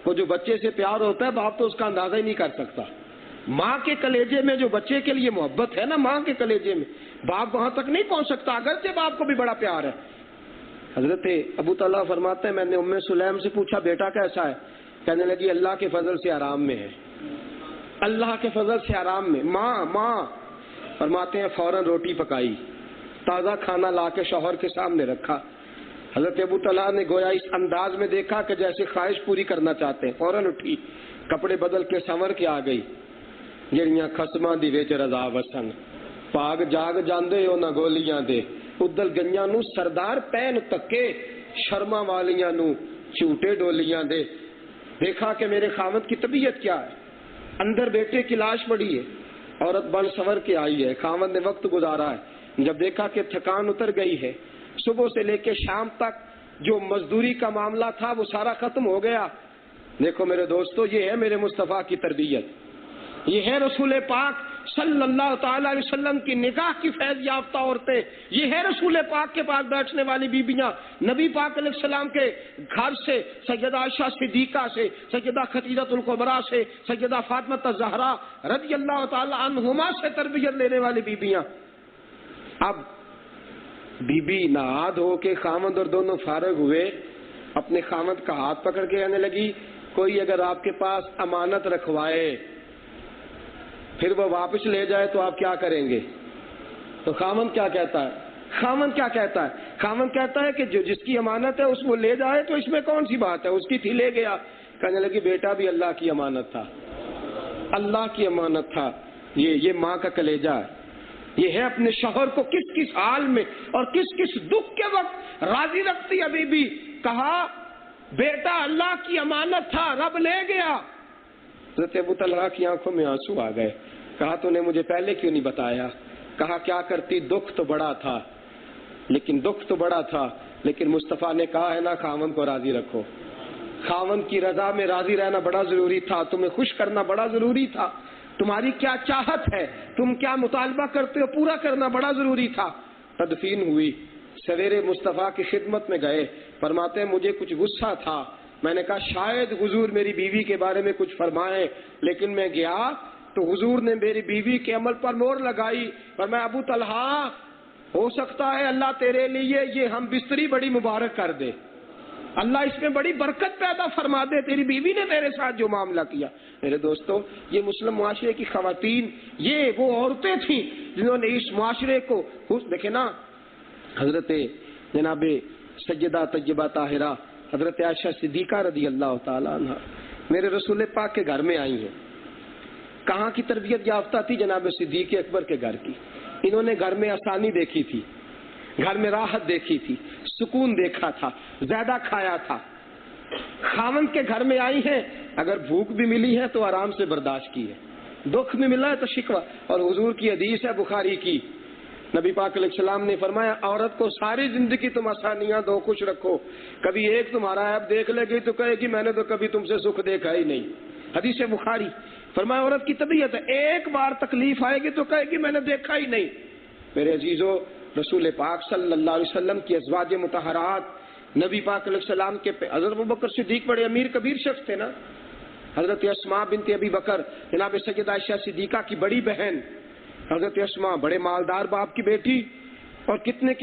[SPEAKER 1] کو جو بچے سے پیار ہوتا ہے باپ تو اس کا اندازہ ہی نہیں کر سکتا، ماں کے کلیجے میں جو بچے کے لیے محبت ہے نا، ماں کے کلیجے میں باپ وہاں تک نہیں پہنچ سکتا، اگرچہ باپ کو بھی بڑا پیار ہے۔ حضرت ابو طلحہ فرماتے ہیں میں نے ام سلیم سے پوچھا بیٹا کیسا ہے؟ کہنے لگی اللہ کے فضل سے آرام میں ہے، اللہ کے فضل سے آرام میں۔ ماں فرماتے ہیں فوراً روٹی پکائی، تازہ کھانا لا کے شوہر کے سامنے رکھا۔ حضرت ابو طلحہ نے گویا اس انداز میں دیکھا کہ جیسے خواہش پوری کرنا چاہتے ہیں، فوراً اٹھی، کپڑے بدل کے سنور کے آ گئی۔ جڑیاں خسماں دی وچ رضا وسن، پاگ جاگ جاندے ہو نہ گولیاں دے، ادل گنیاں نو سردار پہن تکے، شرما والیاں نو جھوٹے ڈولیاں دے۔ دیکھا کہ میرے خامد کی طبیعت کیا ہے، اندر بیٹے کی لاش پڑی ہے، عورت بن سنور کے آئی ہے، خامد نے وقت گزارا ہے، جب دیکھا کہ تھکان اتر گئی ہے، صبح سے لے کے شام تک جو مزدوری کا معاملہ تھا وہ سارا ختم ہو گیا۔ دیکھو میرے دوستو یہ ہے میرے مصطفیٰ کی تربیت، یہ ہے رسول پاک صلی اللہ تعالی علیہ وسلم کی نگاہ کی فیض یافتہ عورتیں، یہ ہے رسول پاک کے پاس بیٹھنے والی بیبیاں، نبی پاک علیہ السلام کے گھر سے سیدہ عائشہ صدیقہ سے، سیدہ خدیجہ الکبریٰ سے، سیدہ فاطمہ الزہرا رضی اللہ تعالی عنہما سے تربیت لینے والی بیبیاں۔ اب بی بی نہا دھو کے خامد اور دونوں فارغ ہوئے، اپنے خامد کا ہاتھ پکڑ کے کہنے لگی کوئی اگر آپ کے پاس امانت رکھوائے پھر وہ واپس لے جائے تو آپ کیا کریں گے؟ تو خامد کیا کہتا ہے؟ خامد کہتا ہے کہ جو جس کی امانت ہے اس وہ لے جائے تو اس میں کون سی بات ہے، اس کی تھی لے گیا۔ کہنے لگی بیٹا بھی اللہ کی امانت تھا، اللہ کی امانت تھا، یہ ماں کا کلیجہ ہے، یہ ہے اپنے شوہر کو کس کس حال میں اور کس کس دکھ کے وقت راضی رکھتی ابھی بھی۔ کہا بیٹا اللہ کی امانت تھا، رب لے گیا۔ حضرت ابو طلحہ کی آنکھوں میں آنسو آ گئے، کہا تو نے مجھے پہلے کیوں نہیں بتایا؟ کہا کیا کرتی، دکھ تو بڑا تھا لیکن مصطفیٰ نے کہا ہے نا خاوند کو راضی رکھو، خاوند کی رضا میں راضی رہنا بڑا ضروری تھا، تمہیں خوش کرنا بڑا ضروری تھا، تمہاری کیا چاہت ہے، تم کیا مطالبہ کرتے ہو پورا کرنا بڑا ضروری تھا۔ تدفین ہوئی، سویرے مصطفیٰ کی خدمت میں گئے، فرماتے ہیں مجھے کچھ غصہ تھا، میں نے کہا شاید حضور میری بیوی کے بارے میں کچھ فرمائیں، لیکن میں گیا تو حضور نے میری بیوی کے عمل پر مہر لگائی، فرمایا ابو طلحہ ہو سکتا ہے اللہ تیرے لیے یہ ہم بستری بڑی مبارک کر دے، اللہ اس میں بڑی برکت پیدا فرما دے، تیری بیوی نے تیرے ساتھ جو معاملہ کیا۔ میرے دوستو، یہ مسلم معاشرے کی خواتین، یہ وہ عورتیں تھیں جنہوں نے اس معاشرے کو دیکھے نا، حضرت جناب سیدہ طیبہ طاہرہ حضرت عائشہ صدیقہ رضی اللہ تعالی عنہ میرے رسول پاک کے گھر میں آئی ہیں۔ کہاں کی تربیت یافتہ تھی؟ جناب صدیق اکبر کے گھر کی۔ انہوں نے گھر میں آسانی دیکھی تھی، گھر میں راحت دیکھی تھی، سکون دیکھا تھا، زیادہ کھایا تھا۔ خاوند کے گھر میں آئی ہیں، اگر بھوک بھی ملی ہے تو آرام سے برداشت کی ہے، دکھ بھی ملا ہے تو شکوہ۔ اور حضور کی حدیث ہے بخاری کی، نبی پاک علیہ السلام نے فرمایا عورت کو ساری زندگی تم آسانیاں دو، خوش رکھو، کبھی ایک تمہارا عیب دیکھ لے گی تو کہے گی میں نے تو کبھی تم سے سکھ دیکھا ہی نہیں۔ حدیث بخاری، فرمایا عورت کی طبیعت ہے ایک بار تکلیف آئے گی تو کہے گی میں نے دیکھا ہی نہیں۔ میرے عزیزو، رسول پاک صلی اللہ علیہ وسلم کی ازواج مطہرات، نبی پاک علیہ السلام کے حضرت ابوبکر صدیق بڑے امیر کبیر شخص تھے نا، حضرت اسماء بنت ابی بکر جناب سیدہ عائشہ صدیقہ کی بڑی بہن، حضرت اسماء بڑے مالدار باپ کی بیٹی، اور کتنے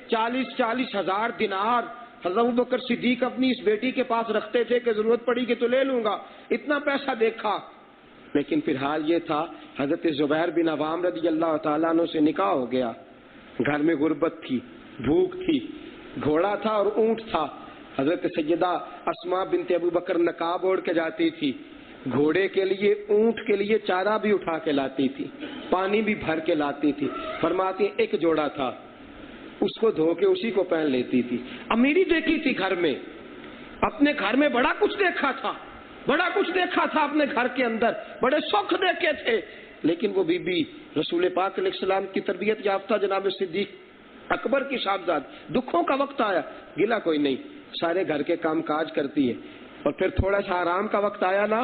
[SPEAKER 1] 40 ہزار دینار حضرت ابوبکر صدیق اپنی اس بیٹی کے پاس رکھتے تھے کہ ضرورت پڑی کہ تو لے لوں گا، اتنا پیسہ دیکھا۔ لیکن پھر حال یہ تھا حضرت زبیر بن عوام رضی اللہ تعالیٰ عنہ سے نکاح ہو گیا، گھر میں غربت تھی، بھوک تھی، گھوڑا تھا اور اونٹ تھا۔ حضرت سیدہ اسماء بنت ابو بکر نقاب اوڑھ کے جاتی تھی، گھوڑے کے لیے اونٹ کے لیے چارہ بھی اٹھا کے لاتی تھی، پانی بھی بھر کے لاتی تھی۔ فرماتی ایک جوڑا تھا اس کو دھو کے اسی کو پہن لیتی تھی۔ امیری دیکھی تھی گھر میں، اپنے گھر میں بڑا کچھ دیکھا تھا اپنے گھر کے اندر، بڑے سکھ دیکھے تھے، لیکن وہ بی بی رسول پاک علیہ السلام کی تربیت یافتہ جناب صدیق اکبر کی صاحبزاد، دکھوں کا وقت آیا گلا کوئی نہیں، سارے گھر کے کام کاج کرتی ہے، اور پھر تھوڑا سا آرام کا وقت آیا نا،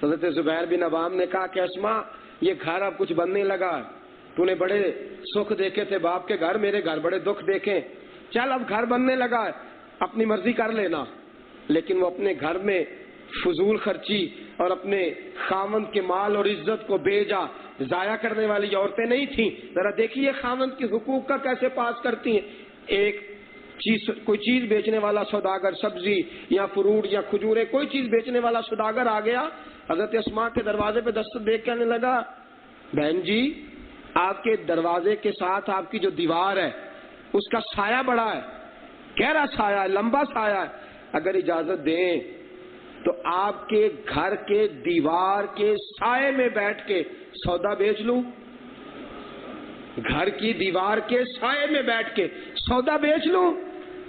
[SPEAKER 1] حضرت زبیر بن عوام نے کہا کہ اسماء یہ گھر اب کچھ بننے لگا، تو نے بڑے سکھ دیکھے تھے باپ کے گھر، میرے گھر بڑے دکھ دیکھے، چل اب گھر بننے لگا ہے، اپنی مرضی کر لینا۔ لیکن وہ اپنے گھر میں فضول خرچی اور اپنے خاوند کے مال اور عزت کو بے جا ضائع کرنے والی عورتیں نہیں تھیں۔ ذرا دیکھیے خاوند کے حقوق کا کیسے پاس کرتی ہیں۔ ایک کوئی چیز بیچنے والا سوداگر، سبزی یا فروٹ یا کھجورے، کوئی چیز بیچنے والا سوداگر آ گیا، حضرت اسماء کے دروازے پہ دستک دیکھ کہنے لگا بہن جی آپ کے دروازے کے ساتھ آپ کی جو دیوار ہے اس کا سایہ بڑا ہے، گہرا سایہ ہے، لمبا سایہ ہے، اگر اجازت دیں تو آپ کے گھر کے دیوار کے سائے میں بیٹھ کے سودا بیچ لوں؟ گھر کی دیوار کے سائے میں بیٹھ کے سودا بیچ لوں؟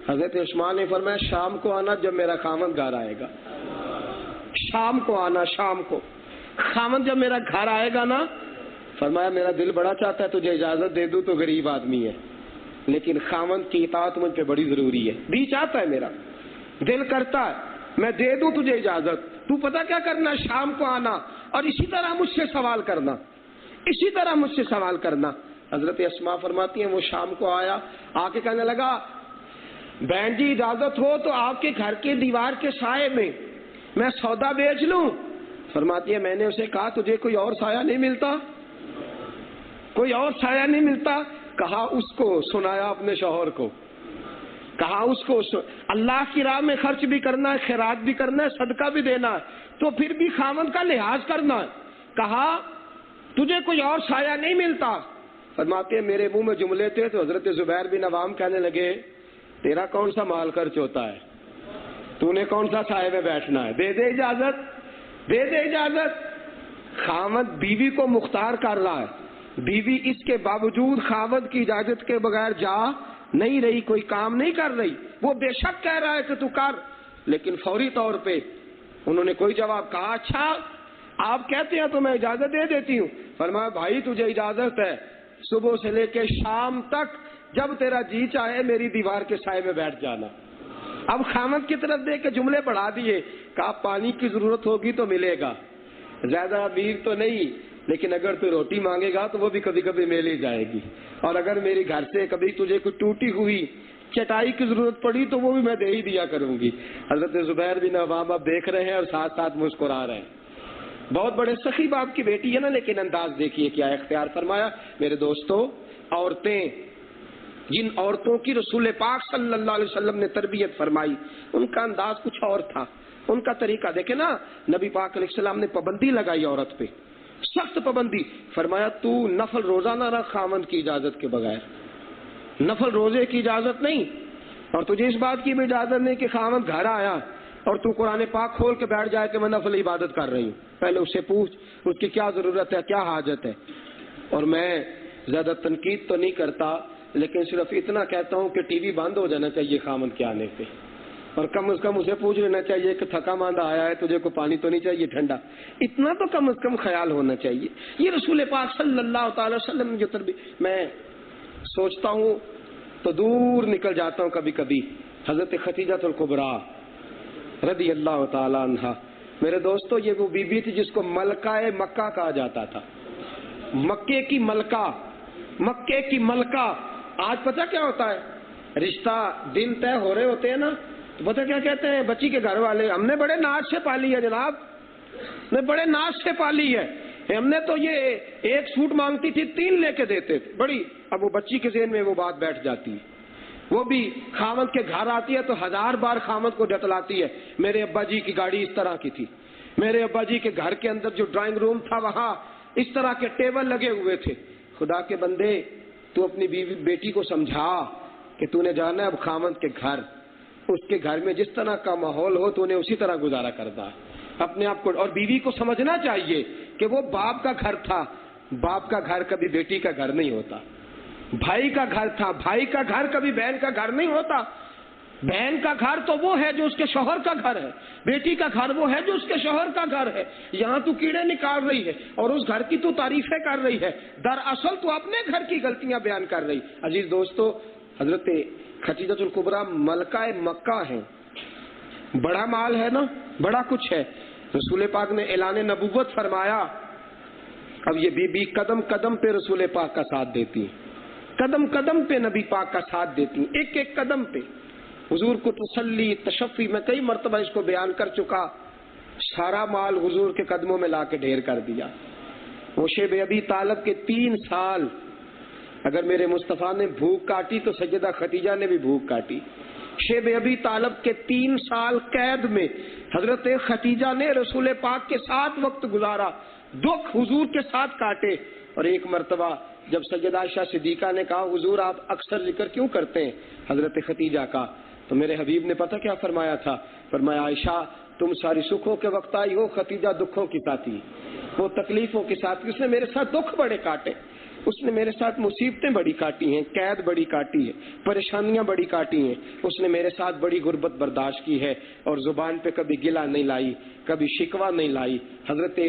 [SPEAKER 1] حضرت عثمان نے فرمایا شام کو آنا جب میرا خاوند گھر آئے گا، شام کو آنا، شام کو خاوند جب میرا گھر آئے گا نا، فرمایا میرا دل بڑا چاہتا ہے تجھے اجازت دے دوں، تو غریب آدمی ہے لیکن خاوند کی اطاعت مجھ پہ بڑی ضروری ہے، بھی چاہتا ہے میرا دل کرتا ہے میں دے دوں تجھے اجازت، تو پتہ کیا کرنا شام کو آنا، اور اسی طرح مجھ سے سوال کرنا، اسی طرح مجھ سے سوال کرنا۔ حضرت اسماء فرماتی ہیں وہ شام کو آیا، آ کے کہنے لگا بہن جی اجازت ہو تو آپ کے گھر کے دیوار کے سائے میں سودا بیچ لوں؟ فرماتی ہے میں نے اسے کہا تجھے کوئی اور سایہ نہیں ملتا، کوئی اور سایہ نہیں ملتا؟ کہا اس کو سنایا اپنے شوہر کو، کہا اس کو اللہ کی راہ میں خرچ بھی کرنا ہے، خیرات بھی کرنا ہے، صدقہ بھی دینا ہے، تو پھر بھی خاوند کا لحاظ کرنا ہے۔ کہا تجھے کوئی اور سایہ نہیں ملتا؟ فرماتے ہیں میرے منہ میں جملے تھے تو حضرت زبیر بن عوام کہنے لگے تیرا کون سا مال خرچ ہوتا ہے، تو نے کون سا سائے میں بیٹھنا ہے، دے دے اجازت، دے دے اجازت۔ خاوند بیوی کو مختار کر رہا ہے، بیوی اس کے باوجود خاوند کی اجازت کے بغیر جا نہیں رہی، کوئی کام نہیں کر رہی، وہ بے شک کہہ رہا ہے کہ تو کر، لیکن فوری طور پہ انہوں نے کوئی جواب کہا اچھا آپ کہتے ہیں تو میں اجازت دے دیتی ہوں۔ فرمایا بھائی تجھے اجازت ہے صبح سے لے کے شام تک جب تیرا جی چاہے میری دیوار کے سائے میں بیٹھ جانا۔ اب خاوند کی طرف دیکھ کے جملے بڑھا دیے، کہا پانی کی ضرورت ہوگی تو ملے گا، زیادہ امیر تو نہیں، لیکن اگر تو روٹی مانگے گا تو وہ بھی کبھی کبھی مل ہی جائے گی، اور اگر میری گھر سے کبھی تجھے کوئی ٹوٹی ہوئی چٹائی کی ضرورت پڑی تو وہ بھی میں دے ہی دیا کروں گی۔ حضرت زبیر بن عوام اب دیکھ رہے ہیں اور ساتھ ساتھ مسکرا رہے ہیں۔ بہت بڑے سخی باپ کی بیٹی ہے نا، لیکن انداز دیکھیے کیا اختیار فرمایا۔ میرے دوستو، عورتیں جن عورتوں کی رسول پاک صلی اللہ علیہ وسلم نے تربیت فرمائی ان کا انداز کچھ اور تھا، ان کا طریقہ دیکھیں نا۔ نبی پاک علیہ السلام نے پابندی لگائی عورت پہ، سخت پابندی، فرمایا تو نفل روزہ نہ رکھ خاوند کی اجازت کے بغیر، نفل روزے کی اجازت نہیں، اور تجھے اس بات کی بھی اجازت نہیں کہ خاوند گھر آیا اور تو قرآن پاک کھول کے بیٹھ جائے کہ میں نفل عبادت کر رہی ہوں، پہلے اس سے پوچھ اس کی کیا ضرورت ہے، کیا حاجت ہے۔ اور میں زیادہ تنقید تو نہیں کرتا، لیکن صرف اتنا کہتا ہوں کہ ٹی وی بند ہو جانا چاہیے خامد کے آنے پہ، اور کم از کم اسے پوچھ لینا چاہیے کہ تھکا ماندہ آیا ہے تجھے کو پانی تو نہیں چاہیے ٹھنڈا، اتنا تو کم از کم خیال ہونا چاہیے۔ یہ رسول پاک صلی اللہ تعالی وسلم جو تربیت، میں سوچتا ہوں تو دور نکل جاتا ہوں کبھی کبھی، حضرت خدیجہ الکبریٰ رضی اللہ تعالی عنہا، میرے دوستو یہ وہ بی بی تھی جس کو ملکہ مکہ کہا جاتا تھا، مکے کی ملکہ، مکے کی ملکہ۔ آج پتہ کیا ہوتا ہے، رشتہ دن طے ہو رہے ہوتے ہیں نا، تو پتہ کیا کہتے ہیں بچی کے گھر والے، ہم نے بڑے ناز سے پالی ہے جناب، نے بڑے ناز سے پالی ہے، ہم نے تو یہ ایک سوٹ مانگتی تھی 3 لے کے دیتے تھے، بڑی۔ اب وہ بچی کے ذہن میں وہ بات بیٹھ جاتی ہے، وہ بھی خامد کے گھر آتی ہے تو 1000 بار خامد کو جتلاتی ہے، میرے ابا جی کی گاڑی اس طرح کی تھی، میرے ابا جی کے گھر کے اندر جو ڈرائنگ روم تھا وہاں اس طرح کے ٹیبل لگے ہوئے تھے۔ خدا کے بندے تو اپنی بیٹی کو سمجھا کہ تو نے جانا ہے اب خامد کے گھر، اس کے گھر میں جس طرح کا ماحول ہو تو انہیں اسی طرح گزارا کرتا اپنے آپ کو، اور بیوی کو سمجھنا چاہیے کہ وہ باپ کا گھر تھا، باپ کا گھر کبھی بیٹی کا گھر نہیں ہوتا، بھائی کا گھر تھا، بھائی کا گھر کبھی بہن کا گھر نہیں ہوتا، بہن کا گھر تو وہ ہے جو اس کے شوہر کا گھر ہے، بیٹی کا گھر وہ ہے جو اس کے شوہر کا گھر ہے۔ یہاں تو کیڑے نکال رہی ہے اور اس گھر کی تو تعریفیں کر رہی ہے، دراصل تو اپنے گھر کی غلطیاں بیان کر رہی۔ عزیز دوستو، حضرت خدیجہ الکبریٰ ملکہ مکہ ہیں، بڑا مال ہے نا، بڑا کچھ ہے۔ رسول پاک نے اعلان نبوت فرمایا، اب یہ بی بی قدم قدم پہ رسول پاک کا ساتھ دیتی ہیں، قدم قدم پہ نبی پاک کا ساتھ دیتی ہیں، ایک ایک قدم پہ حضور کو تسلی تشفی، میں کئی مرتبہ اس کو بیان کر چکا، سارا مال حضور کے قدموں میں لا کے ڈھیر کر دیا۔ وہ شیب ابی طالب کے 3 سال اگر میرے مصطفیٰ نے بھوک کاٹی تو سیدہ خدیجہ نے بھی بھوک کاٹی۔ شیب ابی طالب کے 3 سال قید میں حضرت خدیجہ نے رسول پاک کے ساتھ وقت گزارا، دکھ حضور کے ساتھ کاٹے۔ اور ایک مرتبہ جب سیدہ عائشہ صدیقہ نے کہا حضور آپ اکثر ذکر کیوں کرتے ہیں حضرت خدیجہ کا، تو میرے حبیب نے پتہ کیا فرمایا تھا، فرمایا عائشہ تم ساری سکھوں کے وقت آئی ہو، خدیجہ دکھوں کی ساتھی، وہ تکلیفوں کے ساتھ، اس نے میرے ساتھ دکھ بڑے کاٹے، اس نے میرے ساتھ مصیبتیں بڑی کاٹی ہیں، قید بڑی کاٹی ہے، پریشانیاں بڑی کاٹی ہیں، اس نے میرے ساتھ بڑی غربت برداشت کی ہے، اور زبان پہ کبھی گلہ نہیں لائی، کبھی شکوہ نہیں لائی۔ حضرت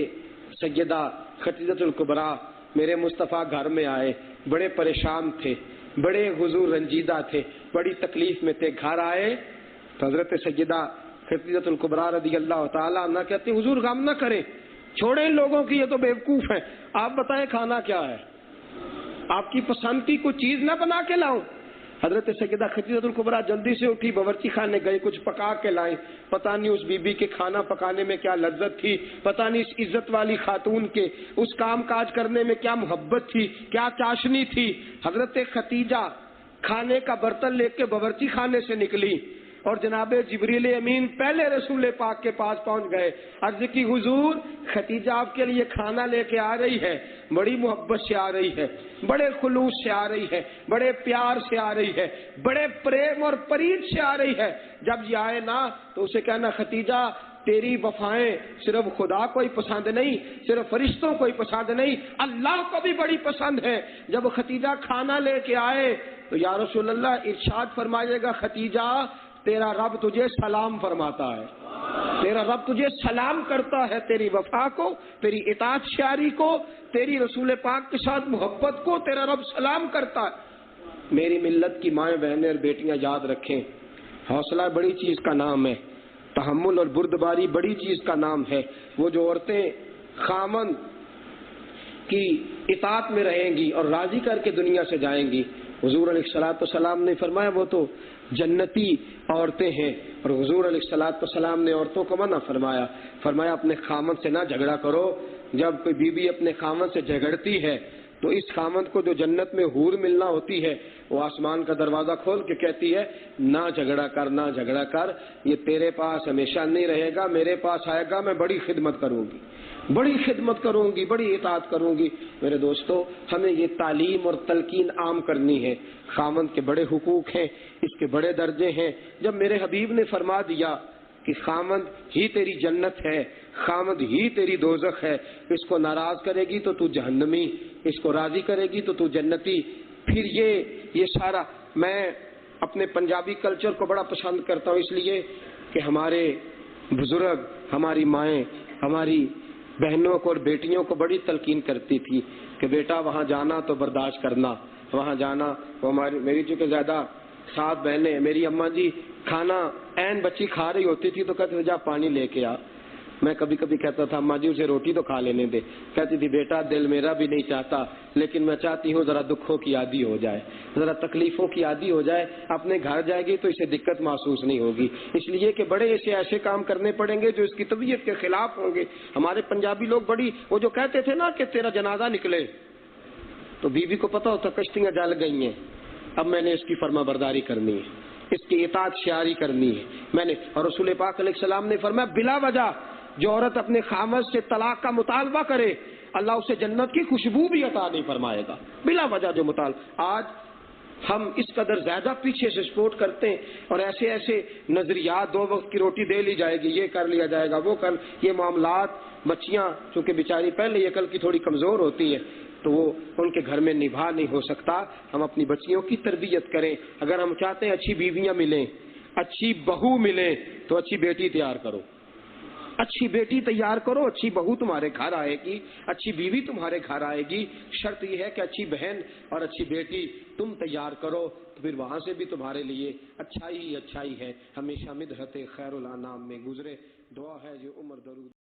[SPEAKER 1] سیدہ خدیجہ الکبریٰ میرے مصطفیٰ گھر میں آئے، بڑے پریشان تھے، بڑے حضور رنجیدہ تھے، بڑی تکلیف میں تھے، گھر آئے تو حضرت سیدہ خدیجہ الکبریٰ رضی اللہ تعالی عنہ کہتے ہیں حضور غم نہ کریں، چھوڑیں ان لوگوں کی، یہ تو بیوقوف ہیں. آپ بتائیں کھانا کیا ہے؟ آپ کی پسند کی کوئی چیز نہ بنا کے لاؤں؟ حضرت سیدہ خدیجہ الکبریٰ جلدی سے اٹھی، باورچی خانے گئی، کچھ پکا کے لائیں. پتہ نہیں اس بی بی کے کھانا پکانے میں کیا لذت تھی، پتہ نہیں اس عزت والی خاتون کے اس کام کاج کرنے میں کیا محبت تھی، کیا چاشنی تھی. حضرت خدیجہ کھانے کا برتن لے کے باورچی خانے سے نکلی اور جناب جبریل امین پہلے رسول پاک کے پاس پہنچ گئے. عرض کی حضور خدیجہ آپ کے لیے کھانا لے کے آ رہی ہے، بڑی محبت سے آ رہی ہے، بڑے خلوص سے آ رہی ہے، بڑے پیار سے آ رہی ہے، بڑے پریم اور پرید سے آ رہی ہے. جب یہ آئے نا تو اسے کہنا خدیجہ تیری وفائیں صرف خدا کو ہی پسند نہیں، صرف فرشتوں کو ہی پسند نہیں، اللہ کو بھی بڑی پسند ہے. جب خدیجہ کھانا لے کے آئے تو یا رسول اللہ ارشاد فرمائیے گا خدیجہ تیرا رب تجھے سلام فرماتا ہے، تیرا رب تجھے سلام کرتا ہے، تیری وفا کو، تیری اطاعت شعری کو، تیری رسول پاک کے ساتھ محبت کو تیرا رب سلام کرتا ہے. میری ملت کی مائیں بہنیں اور بیٹیاں یاد رکھیں، حوصلہ بڑی چیز کا نام ہے، تحمل اور بردباری بڑی چیز کا نام ہے. وہ جو عورتیں خامند کی اطاعت میں رہیں گی اور راضی کر کے دنیا سے جائیں گی، حضور علیہ الصلوۃ والسلام نے فرمایا وہ تو جنتی عورتیں ہیں. اور حضور علیہ الصلوۃ والسلام نے عورتوں کو منع فرمایا، فرمایا اپنے خامند سے نہ جھگڑا کرو. جب کوئی بیوی اپنے خامند سے جھگڑتی ہے تو اس خامند کو جو جنت میں حور ملنا ہوتی ہے وہ آسمان کا دروازہ کھول کے کہتی ہے نہ جھگڑا کر، نہ جھگڑا کر، یہ تیرے پاس ہمیشہ نہیں رہے گا، میرے پاس آئے گا، میں بڑی خدمت کروں گی، بڑی خدمت کروں گی، بڑی اطاعت کروں گی. میرے دوستو ہمیں یہ تعلیم اور تلقین عام کرنی ہے. خامند کے بڑے حقوق ہیں، اس کے بڑے درجے ہیں. جب میرے حبیب نے فرما دیا کہ خامند ہی تیری جنت ہے، خامند ہی تیری دوزخ ہے، اس کو ناراض کرے گی تو تو جہنمی، اس کو راضی کرے گی تو تو جنتی. پھر یہ سارا میں اپنے پنجابی کلچر کو بڑا پسند کرتا ہوں، اس لیے کہ ہمارے بزرگ، ہماری مائیں، ہماری بہنوں کو اور بیٹیوں کو بڑی تلقین کرتی تھی کہ بیٹا وہاں جانا تو برداشت کرنا، وہاں جانا. وہ میری چونکہ زیادہ 7 بہنیں، میری اماں جی کھانا عین بچی کھا رہی ہوتی تھی تو کہتے تھے جا پانی لے کے آ. میں کبھی کبھی کہتا تھا اماں جی اسے روٹی تو کھا لینے دے. کہتی تھی بیٹا دل میرا بھی نہیں چاہتا، لیکن میں چاہتی ہوں ذرا دکھوں کی عادی ہو جائے، ذرا تکلیفوں کی عادی ہو جائے. اپنے گھر جائے گی تو اسے دقت محسوس نہیں ہوگی، اس لیے کہ بڑے ایسے کام کرنے پڑیں گے جو اس کی طبیعت کے خلاف ہوں گے. ہمارے پنجابی لوگ بڑی وہ جو کہتے تھے نا کہ تیرا جنازہ نکلے تو بیوی کو پتا ہوتا کشتیاں جل گئی ہیں، اب میں نے اس کی فرما برداری کرنی ہے، اس کی اطاعت شعاری کرنی ہے میں نے. اور رسول پاک علیہ السلام نے فرمایا بلا وجہ جو عورت اپنے خامد سے طلاق کا مطالبہ کرے اللہ اسے جنت کی خوشبو بھی عطا نہیں فرمائے گا، بلا وجہ جو مطالبہ. آج ہم اس قدر زیادہ پیچھے سے سپورٹ کرتے ہیں اور ایسے نظریات 2 وقت کی روٹی دے لی جائے گی، یہ کر لیا جائے گا، وہ کر، یہ معاملات بچیاں چونکہ بیچاری پہلے عقل کی تھوڑی کمزور ہوتی ہے تو وہ ان کے گھر میں نبھا نہیں ہو سکتا. ہم اپنی بچیوں کی تربیت کریں. اگر ہم چاہتے ہیں اچھی بیویاں ملیں، اچھی بہو ملے تو اچھی بیٹی تیار کرو، اچھی بیٹی تیار کرو، اچھی بہو تمہارے گھر آئے گی، اچھی بیوی تمہارے گھر آئے گی. شرط یہ ہے کہ اچھی بہن اور اچھی بیٹی تم تیار کرو، تو پھر وہاں سے بھی تمہارے لیے اچھائی ہی اچھائی ہے. ہمیشہ مدحت خیر الانام میں گزرے. دعا ہے یہ عمر درود